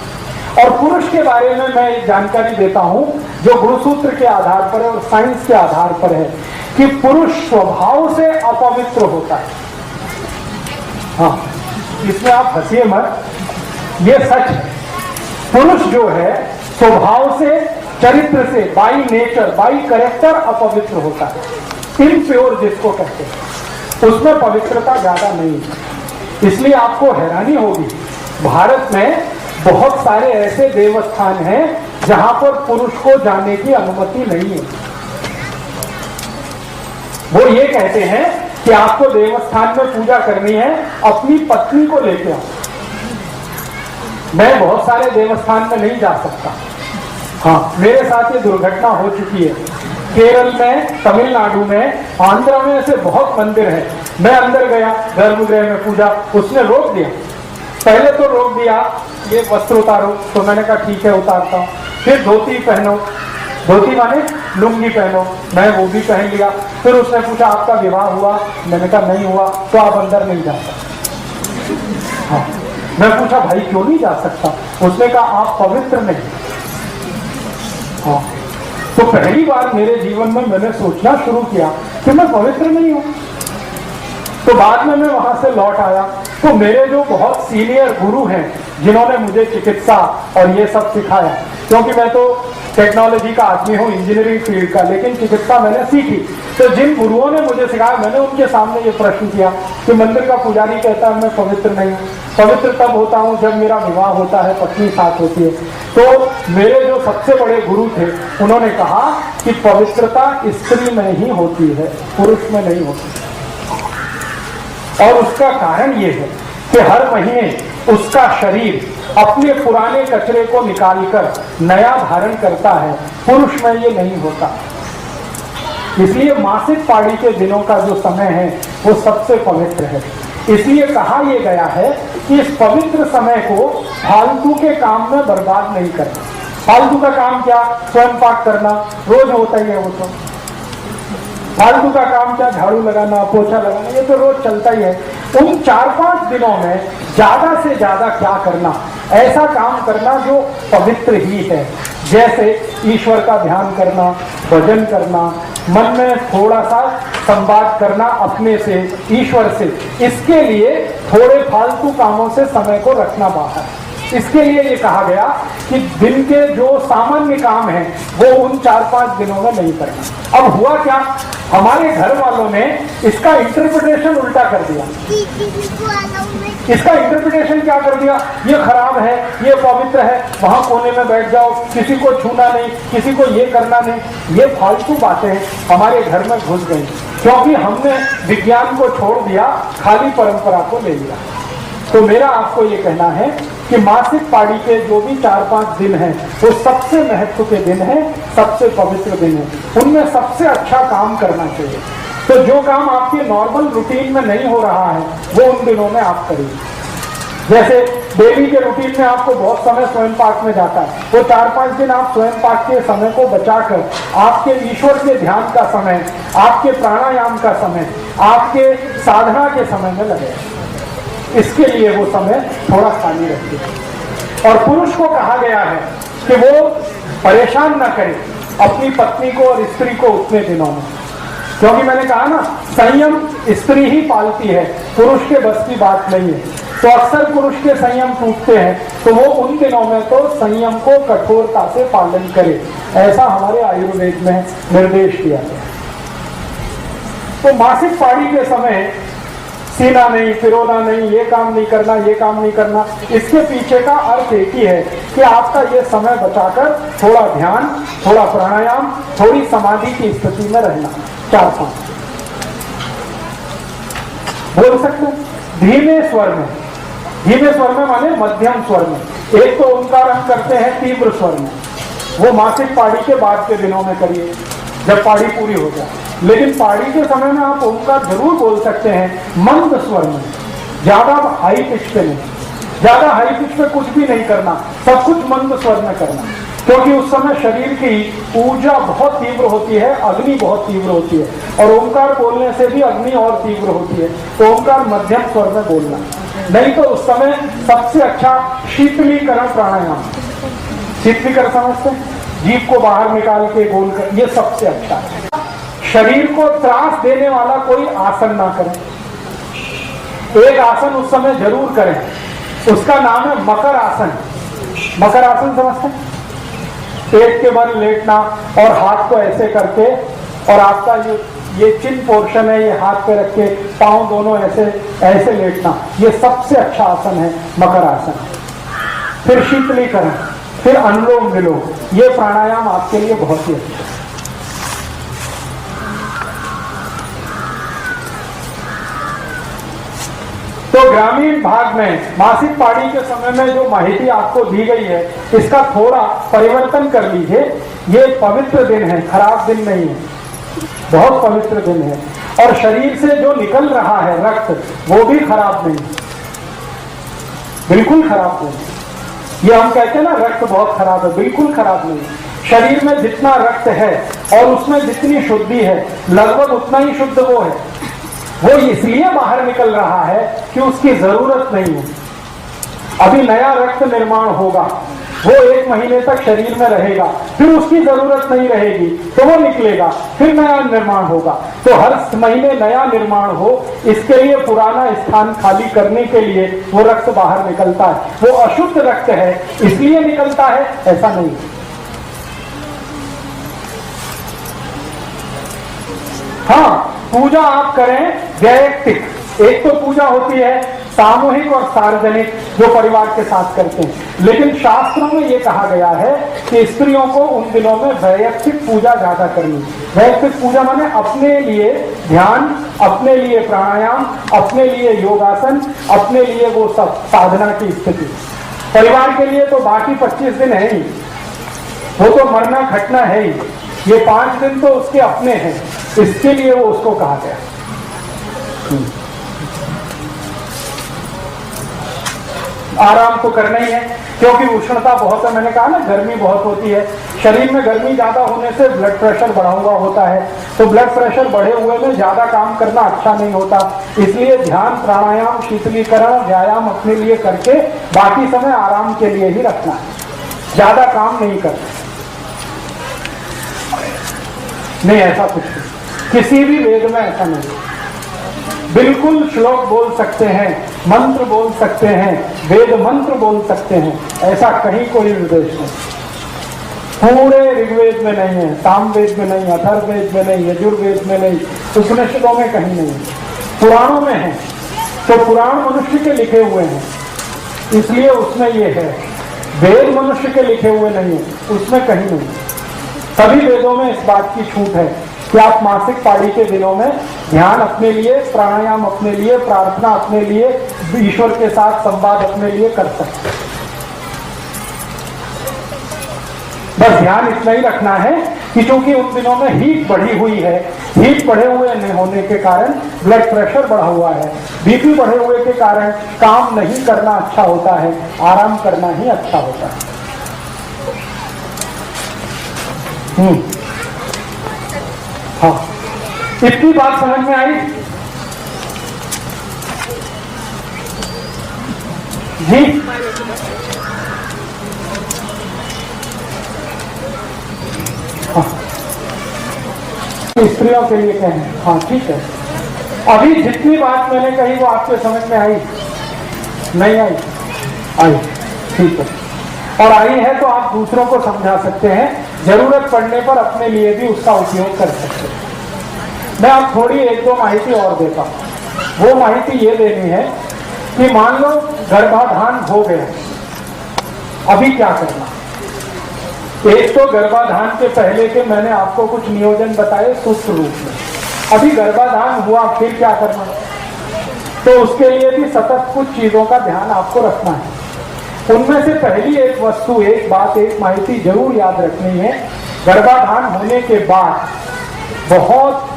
और पुरुष के बारे में मैं एक जानकारी देता हूं जो गुणसूत्र के आधार पर है और साइंस के आधार पर है कि पुरुष स्वभाव से अपवित्र होता है। हाँ, इसमें आप हंसिए मत, ये सच है। पुरुष जो है स्वभाव से, चरित्र से, बाई नेचर, बाई कैरेक्टर अपवित्र होता है। इम्प्योर जिसको कहते हैं, उसमें पवित्रता ज्यादा नहीं है। इसलिए आपको हैरानी होगी, भारत में बहुत सारे ऐसे देवस्थान हैं जहां पर पुरुष को जाने की अनुमति नहीं है। वो ये कहते हैं कि आपको देवस्थान में पूजा करनी है, अपनी पत्नी को लेके आओ। मैं बहुत सारे देवस्थान में नहीं जा सकता। हाँ, मेरे साथ ये दुर्घटना हो चुकी है। केरल में, तमिलनाडु में, आंध्र में ऐसे बहुत मंदिर हैं। मैं अंदर गया गर्भगृह में पूजा, उसने रोक दिया। पहले तो रोक दिया ये वस्त्र उतारो, तो मैंने कहा ठीक है उतारता हूँ। फिर धोती पहनो, धोती माने लुंगी पहनो, मैं वो भी पहन लिया। फिर उसने पूछा आपका विवाह हुआ? मैंने कहा नहीं हुआ, तो आप अंदर नहीं जा सकते। हाँ, मैं पूछा भाई क्यों नहीं जा सकता? उसने कहा आप पवित्र नहीं। हाँ, तो पहली बार मेरे जीवन में मैंने सोचना शुरू किया कि मैं पवित्र नहीं हूं। तो बाद में मैं वहां से लौट आया तो मेरे जो बहुत सीनियर गुरु हैं जिन्होंने मुझे चिकित्सा और ये सब सिखाया, क्योंकि मैं तो टेक्नोलॉजी का आदमी हूँ, इंजीनियरिंग फील्ड का, लेकिन चिकित्सा मैंने सीखी। तो जिन गुरुओं ने मुझे सिखाया, मैंने उनके सामने ये प्रश्न किया कि मंदिर का पुजारी कहता है मैं पवित्र नहीं हूँ। पवित्र तब होता हूँ जब मेरा विवाह होता है, पत्नी साथ होती है। तो मेरे जो सबसे बड़े गुरु थे उन्होंने कहा कि पवित्रता स्त्री में ही होती है, पुरुष में नहीं होती। और उसका कारण ये है कि हर महीने उसका शरीर अपने पुराने कचरे को निकालकर नया धारण करता है, पुरुष में ये नहीं होता। इसलिए मासिक पारी के दिनों का जो समय है वो सबसे पवित्र है। इसलिए कहा यह गया है कि इस पवित्र समय को फालतू के काम में बर्बाद नहीं करना। फालतू का काम क्या? स्वयं पाक करना, रोज होता ही है वो तो। फालतू का काम क्या? झाड़ू लगाना, पोछा लगाना, ये तो रोज चलता ही है। उन 4-5 दिनों में ज्यादा से ज्यादा क्या करना? ऐसा काम करना जो पवित्र ही है, जैसे ईश्वर का ध्यान करना, भजन करना, मन में थोड़ा सा संवाद करना अपने से, ईश्वर से। इसके लिए थोड़े फालतू कामों से समय को रखना बाहर। इसके लिए ये कहा गया कि दिन के जो सामान्य काम हैं वो उन 4-5 दिनों में नहीं करना। अब हुआ क्या? हमारे घर वालों ने इसका इंटरप्रिटेशन उल्टा कर दिया। इसका इंटरप्रिटेशन क्या कर दिया? ये खराब है, ये पवित्र है, वहां कोने में बैठ जाओ, किसी को छूना नहीं, किसी को ये करना नहीं। ये फालतू बातें हमारे घर में घुस गई, क्योंकि हमने विज्ञान को छोड़ दिया, खाली परंपरा को ले लिया। तो मेरा आपको ये कहना है कि मासिक पाड़ी के जो भी 4-5 दिन हैं वो सबसे महत्व के दिन हैं, सबसे पवित्र दिन है। उनमें सबसे अच्छा काम करना चाहिए। तो जो काम आपके नॉर्मल रूटीन में नहीं हो रहा है वो उन दिनों में आप करिए। जैसे डेली के रूटीन में आपको बहुत समय स्वयं पाक में जाता है, वो 4-5 दिन आप स्वयं पाक के समय को बचाकर आपके ईश्वर के ध्यान का समय, आपके प्राणायाम का समय, आपके साधना के समय में लगे। इसके लिए वो समय थोड़ा खाली रखिए। और पुरुष को कहा गया है कि वो परेशान ना करे अपनी पत्नी को और स्त्री को उतने दिनों में, क्योंकि मैंने कहा ना, संयम स्त्री ही पालती है, पुरुष के बस की बात नहीं है। तो अक्सर पुरुष के संयम टूटते हैं, तो वो उन दिनों में तो संयम को कठोरता से पालन करे, ऐसा हमारे आयुर्वेद में निर्देश दिया गया। तो मासिक पाड़ी के समय सीना नहीं, फिरोना नहीं, ये काम नहीं करना, ये काम नहीं करना। इसके पीछे का अर्थ एक ही है कि आपका ये समय बचाकर थोड़ा ध्यान, थोड़ा प्राणायाम, थोड़ी समाधि की स्थिति में रहना। 4-5 बोल सकते हैं धीमे स्वर में। धीमे स्वर में माने मध्यम स्वर में। एक तो ओंकार हम करते हैं तीव्र स्वर में, वो मासिक पाड़ी के बाद के दिनों में करिए जब पाड़ी पूरी हो जाए। लेकिन पाड़ी के समय में आप ओंकार जरूर बोल सकते हैं मंद स्वर में, ज्यादा हाई पिच पे नहीं। ज्यादा हाई पिच पे कुछ भी नहीं करना, सब कुछ मंद स्वर में करना, क्योंकि उस समय शरीर की ऊर्जा बहुत तीव्र होती है, अग्नि बहुत तीव्र होती है, और ओंकार बोलने से भी अग्नि और तीव्र होती है। तो ओंकार मध्यम स्वर में बोलना। नहीं तो उस समय सबसे अच्छा शीतलीकरण प्राणायाम, शीतलीकरण समझते हैं, जीभ को बाहर निकाल के गोल कर, ये सबसे अच्छा है। शरीर को त्रास देने वाला कोई आसन ना करें। एक आसन उस समय जरूर करें, उसका नाम है मकर आसन। मकर आसन समझते हैं? पेट के बल लेटना और हाथ को ऐसे करके, और आपका ये चिन पोर्शन है, ये हाथ पे रख के पांव दोनों ऐसे ऐसे लेटना, ये सबसे अच्छा आसन है मकर आसन। फिर शीतलीकरण, फिर अनुलोम विलोम, ये प्राणायाम आपके लिए बहुत ही अच्छा है। तो ग्रामीण भाग में मासिक पाड़ी के समय में जो माहिती आपको दी गई है, इसका थोड़ा परिवर्तन कर लीजिए। ये पवित्र दिन है, खराब दिन नहीं है, बहुत पवित्र दिन है। और शरीर से जो निकल रहा है रक्त, वो भी खराब नहीं, बिल्कुल खराब नहीं। ये हम कहते हैं ना रक्त बहुत खराब है, बिल्कुल खराब नहीं। शरीर में जितना रक्त है और उसमें जितनी शुद्धि है, लगभग उतना ही शुद्ध वो है। वो इसलिए बाहर निकल रहा है कि उसकी जरूरत नहीं है। अभी नया रक्त निर्माण होगा, वो 1 महीने तक शरीर में रहेगा, फिर उसकी जरूरत नहीं रहेगी तो वो निकलेगा, फिर नया निर्माण होगा। तो हर महीने नया निर्माण हो, इसके लिए पुराना स्थान खाली करने के लिए वो रक्त बाहर निकलता है। वो अशुद्ध रक्त है इसलिए निकलता है, ऐसा नहीं। हाँ, पूजा आप करें वैयक्तिक। एक तो पूजा होती है सामूहिक और सार्वजनिक, जो परिवार के साथ करते हैं। लेकिन शास्त्रों में यह कहा गया है कि स्त्रियों को उन दिनों में वैयक्तिक पूजा ज्यादा करनी। वैयक्तिक पूजा माने अपने लिए ध्यान, अपने लिए प्राणायाम, अपने लिए योगासन, अपने लिए वो सब साधना की स्थिति। परिवार के लिए तो बाकी 25 दिन है ही, वो तो मरना घटना है ही। ये 5 दिन तो उसके अपने हैं, इसके लिए वो उसको कहा गया। आराम तो करना ही है, क्योंकि उष्णता बहुत है। मैंने कहा ना, गर्मी बहुत होती है शरीर में। गर्मी ज्यादा होने से ब्लड प्रेशर बढ़ा हुआ होता है, तो ब्लड प्रेशर बढ़े हुए में ज्यादा काम करना अच्छा नहीं होता। इसलिए ध्यान, प्राणायाम, शीतलीकरण, व्यायाम अपने लिए करके बाकी समय आराम के लिए ही रखना है, ज्यादा काम नहीं करना। नहीं, ऐसा कुछ नहीं, किसी भी वेद में ऐसा नहीं। बिल्कुल श्लोक बोल सकते हैं, मंत्र बोल सकते हैं, वेद मंत्र बोल सकते हैं, ऐसा कहीं कोई निर्देश नहीं। पूरे ऋग्वेद में नहीं है, सामवेद में नहीं, अथर्ववेद में नहीं, यजुर्वेद में नहीं, उपनिषदों में कहीं नहीं है, पुराणों में है। तो पुराण मनुष्य के लिखे हुए हैं, इसलिए उसमें ये है। वेद मनुष्य के लिखे हुए नहीं है, उसमें कहीं नहीं। सभी वेदों में इस बात की छूट है कि आप मासिक पाळी के दिनों में ध्यान अपने लिए, प्राणायाम अपने लिए, प्रार्थना अपने लिए, ईश्वर के साथ संवाद अपने लिए कर सकते हैं। बस ध्यान इतना ही रखना है कि चूंकि उन दिनों में हीट बढ़ी हुई है, हीट बढ़े हुए होने के कारण ब्लड प्रेशर बढ़ा हुआ है, बीपी बढ़े हुए के कारण काम नहीं करना अच्छा होता है, आराम करना ही अच्छा होता है। हाँ, इतनी बात समझ में आई जी? हाँ, स्त्रियों के लिए कहें, हाँ ठीक है। अभी जितनी बात मैंने कही वो आपके समझ में आई? नहीं आई? आई, ठीक है। और आई है तो आप दूसरों को समझा सकते हैं, जरूरत पड़ने पर अपने लिए भी उसका उपयोग कर सकते हैं। मैं आप थोड़ी एक दो माहिती और देता हूं। वो माहिती ये देनी है कि मान लो गर्भाधान हो गया, अभी क्या करना। एक तो गर्भाधान के पहले के मैंने आपको कुछ नियोजन बताए सूक्ष्म रूप में। अभी गर्भाधान हुआ, फिर क्या करना, तो उसके लिए भी सतत कुछ चीजों का ध्यान आपको रखना है। उनमें से पहली एक वस्तु, एक बात, एक माहिती जरूर याद रखनी है। गर्भाधान होने के बाद बहुत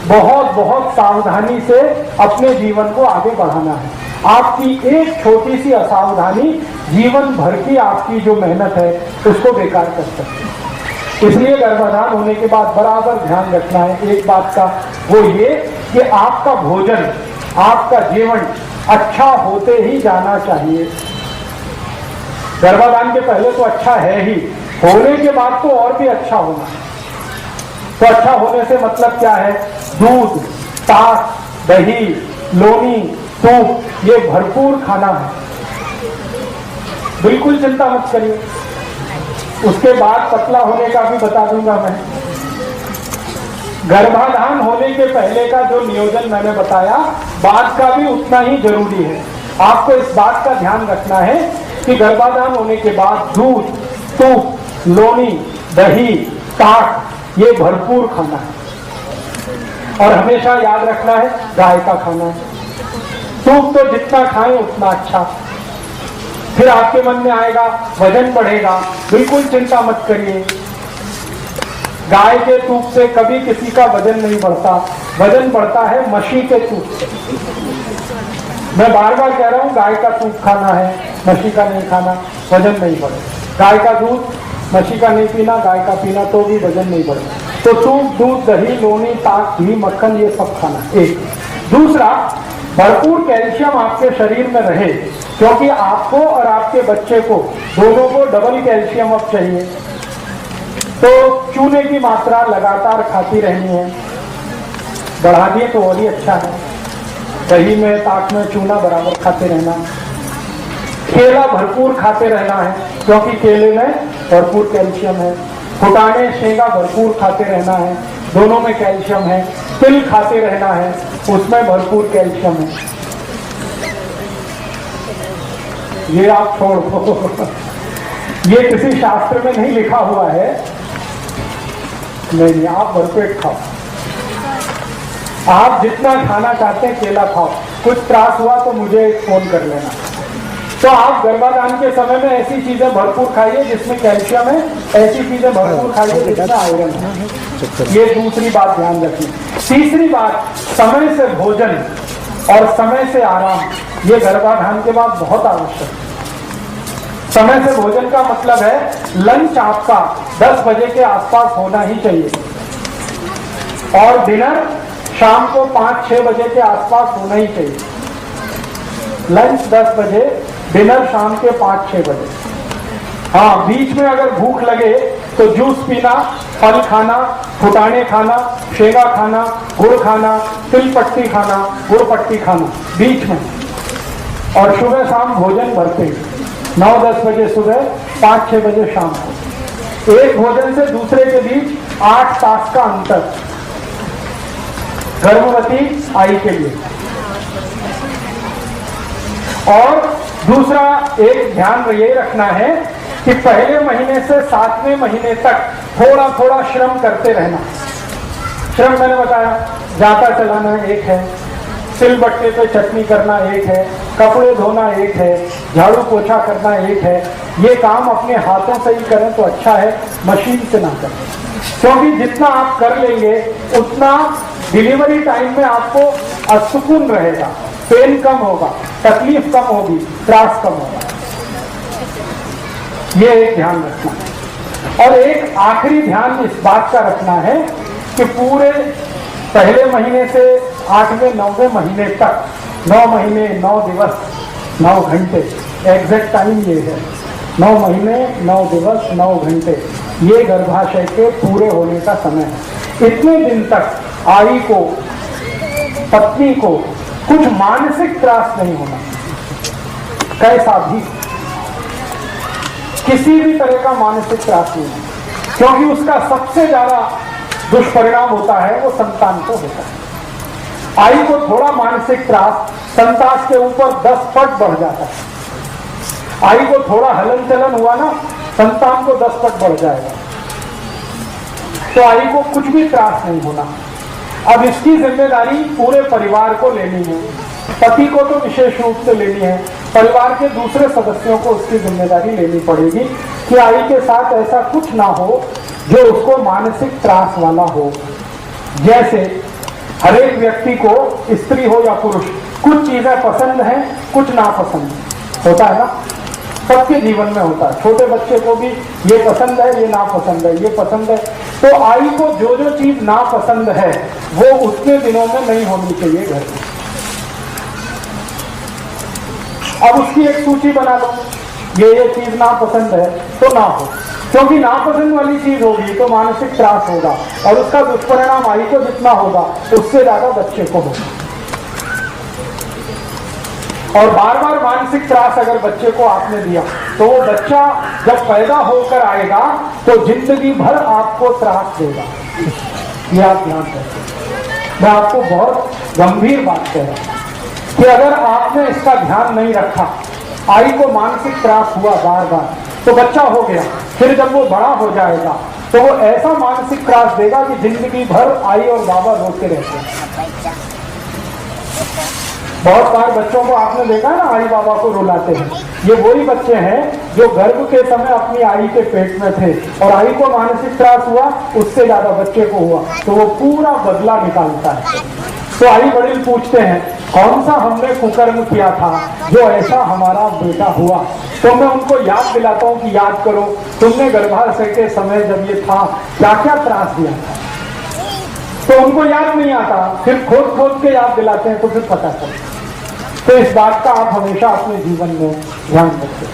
बहुत बहुत सावधानी से अपने जीवन को आगे बढ़ाना है। आपकी एक छोटी सी असावधानी जीवन भर की आपकी जो मेहनत है उसको बेकार कर सकती है। इसलिए गर्भाधान होने के बाद बराबर ध्यान रखना है एक बात का, वो ये कि आपका भोजन, आपका जीवन अच्छा होते ही जाना चाहिए। गर्भाधान के पहले तो अच्छा है ही, होने के बाद तो और भी अच्छा होना। तो अच्छा होने से मतलब क्या है? दूध, ताक, दही, लोनी, दूध, ये भरपूर खाना है। बिल्कुल चिंता मत करिए। उसके बाद पतला होने का भी बता दूंगा मैं। गर्भाधान होने के पहले का जो नियोजन मैंने बताया, बाद का भी उतना ही जरूरी है। आपको इस बात का ध्यान रखना है कि गर्भाधान होने के बाद दूध, दूध, लोनी, दही, ताक, ये भरपूर खाना है। और हमेशा याद रखना है गाय का खाना है। दूध तो जितना खाएं उतना अच्छा। फिर आपके मन में आएगा वजन बढ़ेगा, बिल्कुल चिंता मत करिए। गाय के दूध से कभी किसी का वजन नहीं बढ़ता। वजन बढ़ता है मशी के दूध से। मैं बार बार कह रहा हूं, गाय का दूध खाना है, मशी का नहीं खाना, वजन नहीं बढ़ेगा। गाय का दूध, मशी का नहीं पीना, गाय का पीना तो भी वजन नहीं बढ़ेगा। तो दूध, दही, लोनी, ताक, घी, मक्खन, ये सब खाना। एक दूसरा, भरपूर कैल्शियम आपके शरीर में रहे, क्योंकि आपको और आपके बच्चे को दोनों को डबल कैल्शियम अब चाहिए। तो चूने की मात्रा लगातार खाती रहनी है। बढ़ा दिए तो और ही अच्छा है। दही में, ताक में चूना बराबर खाते रहना। केला भरपूर खाते रहना है, क्योंकि केले में भरपूर कैल्शियम है। फुटाने, शेंगा भरपूर खाते रहना है, दोनों में कैल्शियम है। तिल खाते रहना है, उसमें भरपूर कैल्शियम है। ये आप छोड़ दो, ये किसी शास्त्र में नहीं लिखा हुआ है। नहीं, आप भरपेट खाओ। आप जितना खाना चाहते हैं केला खाओ। कुछ त्रास हुआ तो मुझे फोन कर लेना। तो आप गर्भाधान के समय में ऐसी चीजें भरपूर खाइए जिसमें कैल्शियम है, ऐसी चीजें भरपूर खाइए जिसमें आयरन है। ये दूसरी बात ध्यान रखिए। तीसरी बात, समय से भोजन और समय से आराम, ये गर्भाधान के बाद बहुत आवश्यक है। समय से भोजन का मतलब है लंच आपका 10 बजे के आसपास होना ही चाहिए और डिनर शाम को 5-6 बजे के आसपास होना ही चाहिए। लंच 10 बजे, डिनर शाम के 5-6 बजे। हाँ, बीच में अगर भूख लगे तो जूस पीना, फल खाना, फुटाने खाना, शेंगा खाना, गुड़ खाना, तिल पट्टी खाना, गुड़ पट्टी खाना बीच में। और सुबह शाम भोजन भरते 9-10 बजे सुबह, 5-6 बजे शाम को। एक भोजन से दूसरे के बीच 8 तास का अंतर गर्भवती आई के लिए। और दूसरा एक ध्यान ये रखना है कि पहले महीने से 7वें महीने तक थोड़ा थोड़ा श्रम करते रहना। श्रम मैंने बताया, जाता चलाना एक है, सिलबट्टे पे चटनी करना एक है, कपड़े धोना एक है, झाड़ू पोछा करना एक है। ये काम अपने हाथों से ही करें तो अच्छा है, मशीन से ना करें, क्योंकि जितना आप कर लेंगे उतना डिलीवरी टाइम में आपको असुकून रहेगा, पेन कम होगा, तकलीफ कम होगी, त्रास कम होगा। ये एक ध्यान रखना है। और एक आखिरी ध्यान इस बात का रखना है कि पूरे पहले महीने से 8वें 9वें महीने तक 9 महीने 9 दिवस 9 घंटे, एग्जैक्ट टाइम ये है 9 महीने 9 दिवस 9 घंटे, ये गर्भाशय के पूरे होने का समय है। इतने दिन तक आई को, पत्नी को कुछ मानसिक त्रास नहीं होना, कैसा भी, किसी भी तरह का मानसिक त्रास नहीं होना, क्योंकि उसका सबसे ज्यादा दुष्परिणाम होता है वो संतान को होता है। आई को थोड़ा मानसिक त्रास संतान के ऊपर 10 पट बढ़ जाता है। आई को थोड़ा हलन चलन हुआ ना, संतान को 10 पट बढ़ जाएगा। तो आई को कुछ भी त्रास नहीं होना। अब इसकी जिम्मेदारी पूरे परिवार को लेनी है, पति को तो विशेष रूप से लेनी है, परिवार के दूसरे सदस्यों को उसकी जिम्मेदारी लेनी पड़ेगी कि आई के साथ ऐसा कुछ ना हो जो उसको मानसिक त्रास वाला हो। जैसे हर एक व्यक्ति को, स्त्री हो या पुरुष, कुछ चीजें पसंद हैं, कुछ नापसंद होता है ना, सबके जीवन में होता है। छोटे बच्चे को भी ये पसंद है, ये नापसंद है, ये पसंद है। तो आई को जो जो चीज नापसंद है वो उतने दिनों में नहीं होनी चाहिए घर में। अब उसकी एक सूची बना लो, ये चीज नापसंद है तो ना हो, क्योंकि नापसंद वाली चीज होगी तो मानसिक त्रास होगा और उसका दुष्परिणाम आई को जितना होगा उससे ज्यादा बच्चे को होगा। और बार बार मानसिक त्रास अगर बच्चे को आपने दिया तो वो बच्चा जब पैदा होकर आएगा तो जिंदगी भर आपको त्रास देगा। ये आप ध्यान रखें। मैं आपको बहुत गंभीर बात कह रहा हूं कि अगर आपने इसका ध्यान नहीं रखा, आई को मानसिक त्रास हुआ बार बार, तो बच्चा हो गया, फिर जब वो बड़ा हो जाएगा तो वो ऐसा मानसिक त्रास देगा कि जिंदगी भर आई और बाबा रोते रहते हैं। बहुत बार बच्चों को आपने देखा ना, आई बाबा को रुलाते हैं। ये वही बच्चे हैं जो गर्भ के समय अपनी आई के पेट में थे और आई को मानसिक त्रास हुआ, उससे ज्यादा बच्चे को हुआ, तो वो पूरा बदला निकालता है। तो आई वडील पूछते हैं, कौन सा हमने कुकर्म किया था जो ऐसा हमारा बेटा हुआ? तो मैं उनको याद दिलाता हूँ कि याद करो, तुमने गर्भाशय के समय जब ये था क्या क्या त्रास दिया था। तो उनको याद नहीं आता, फिर खोद खोद के याद दिलाते हैं तो फिर पता चलता। तो इस बात का आप हमेशा अपने जीवन में ध्यान रखें।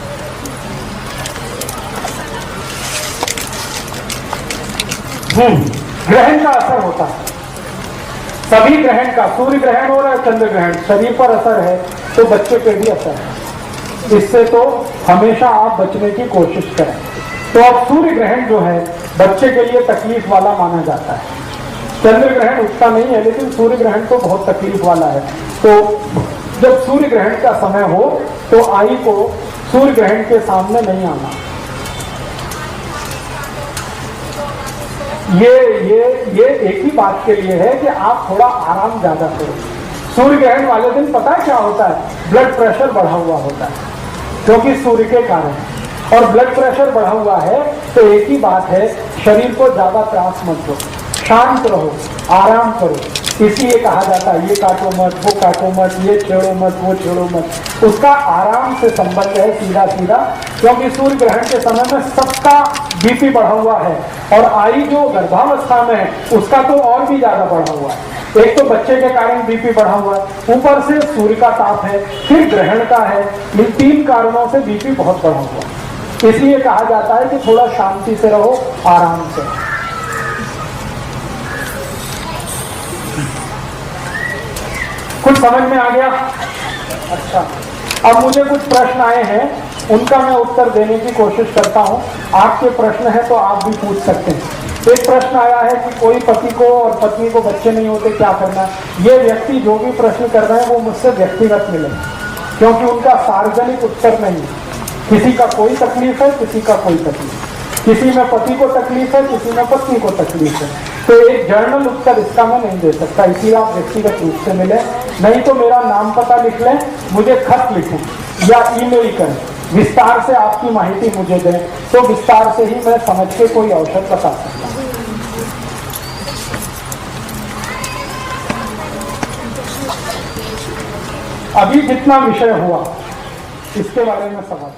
ग्रहण का असर होता है, सभी ग्रहण का, सूर्य ग्रहण हो रहा है, चंद्र ग्रहण, शरीर पर असर है तो बच्चे पे भी असर है। इससे तो हमेशा आप बचने की कोशिश करें। तो अब सूर्य ग्रहण जो है बच्चे के लिए तकलीफ वाला माना जाता है। चंद्र ग्रहण उतना नहीं है, लेकिन सूर्य ग्रहण तो बहुत तकलीफ वाला है। तो जब सूर्य ग्रहण का समय हो तो आई को सूर्य ग्रहण के सामने नहीं आना। ये एक ही बात के लिए है कि आप थोड़ा आराम ज्यादा करो। सूर्य ग्रहण वाले दिन पता है क्या होता है? ब्लड प्रेशर बढ़ा हुआ होता है, क्योंकि सूर्य के कारण। और ब्लड प्रेशर बढ़ा हुआ है तो एक ही बात है, शरीर को ज्यादा त्रास मत दो, शांत रहो, आराम करो, इसलिए कहा जाता है ये काटो मत, वो काटो मत, ये छेड़ो मत, वो छेड़ो मत। उसका आराम से संबंध है, सीधा सीधा, क्योंकि सूर्य ग्रहण के समय में सबका बीपी बढ़ा हुआ है, और आई जो गर्भावस्था में है उसका तो और भी ज्यादा बढ़ा हुआ है। एक तो बच्चे के कारण बीपी बढ़ा हुआ है, ऊपर से सूर्य का ताप है, फिर ग्रहण का है, इन 3 कारणों से बीपी बहुत बढ़ा हुआ है। इसलिए कहा जाता है कि थोड़ा शांति से रहो, आराम से। कुछ समझ में आ गया? अच्छा, अब मुझे कुछ प्रश्न आए हैं, उनका मैं उत्तर देने की कोशिश करता हूं। आपके प्रश्न है तो आप भी पूछ सकते हैं। एक प्रश्न आया है कि कोई पति को और पत्नी को बच्चे नहीं होते, क्या करना? ये व्यक्ति जो भी प्रश्न कर रहे हैं वो मुझसे व्यक्तिगत मिले, क्योंकि उनका सार्वजनिक उत्तर नहीं है। किसी का कोई तकलीफ है, किसी का कोई तकलीफ, किसी में पति को तकलीफ है, किसी में पत्नी को तकलीफ है, तो एक जर्नल उत्तर इसका मैं नहीं दे सकता। इसीलिए आप व्यक्तिगत रूप से मिले, नहीं तो मेरा नाम पता लिख लें, मुझे खत लिखें या ईमेल करें, विस्तार से आपकी माहिती मुझे दें, तो विस्तार से ही मैं समझ के कोई औषध बता सकता हूँ। अभी जितना विषय हुआ इसके बारे में सवाल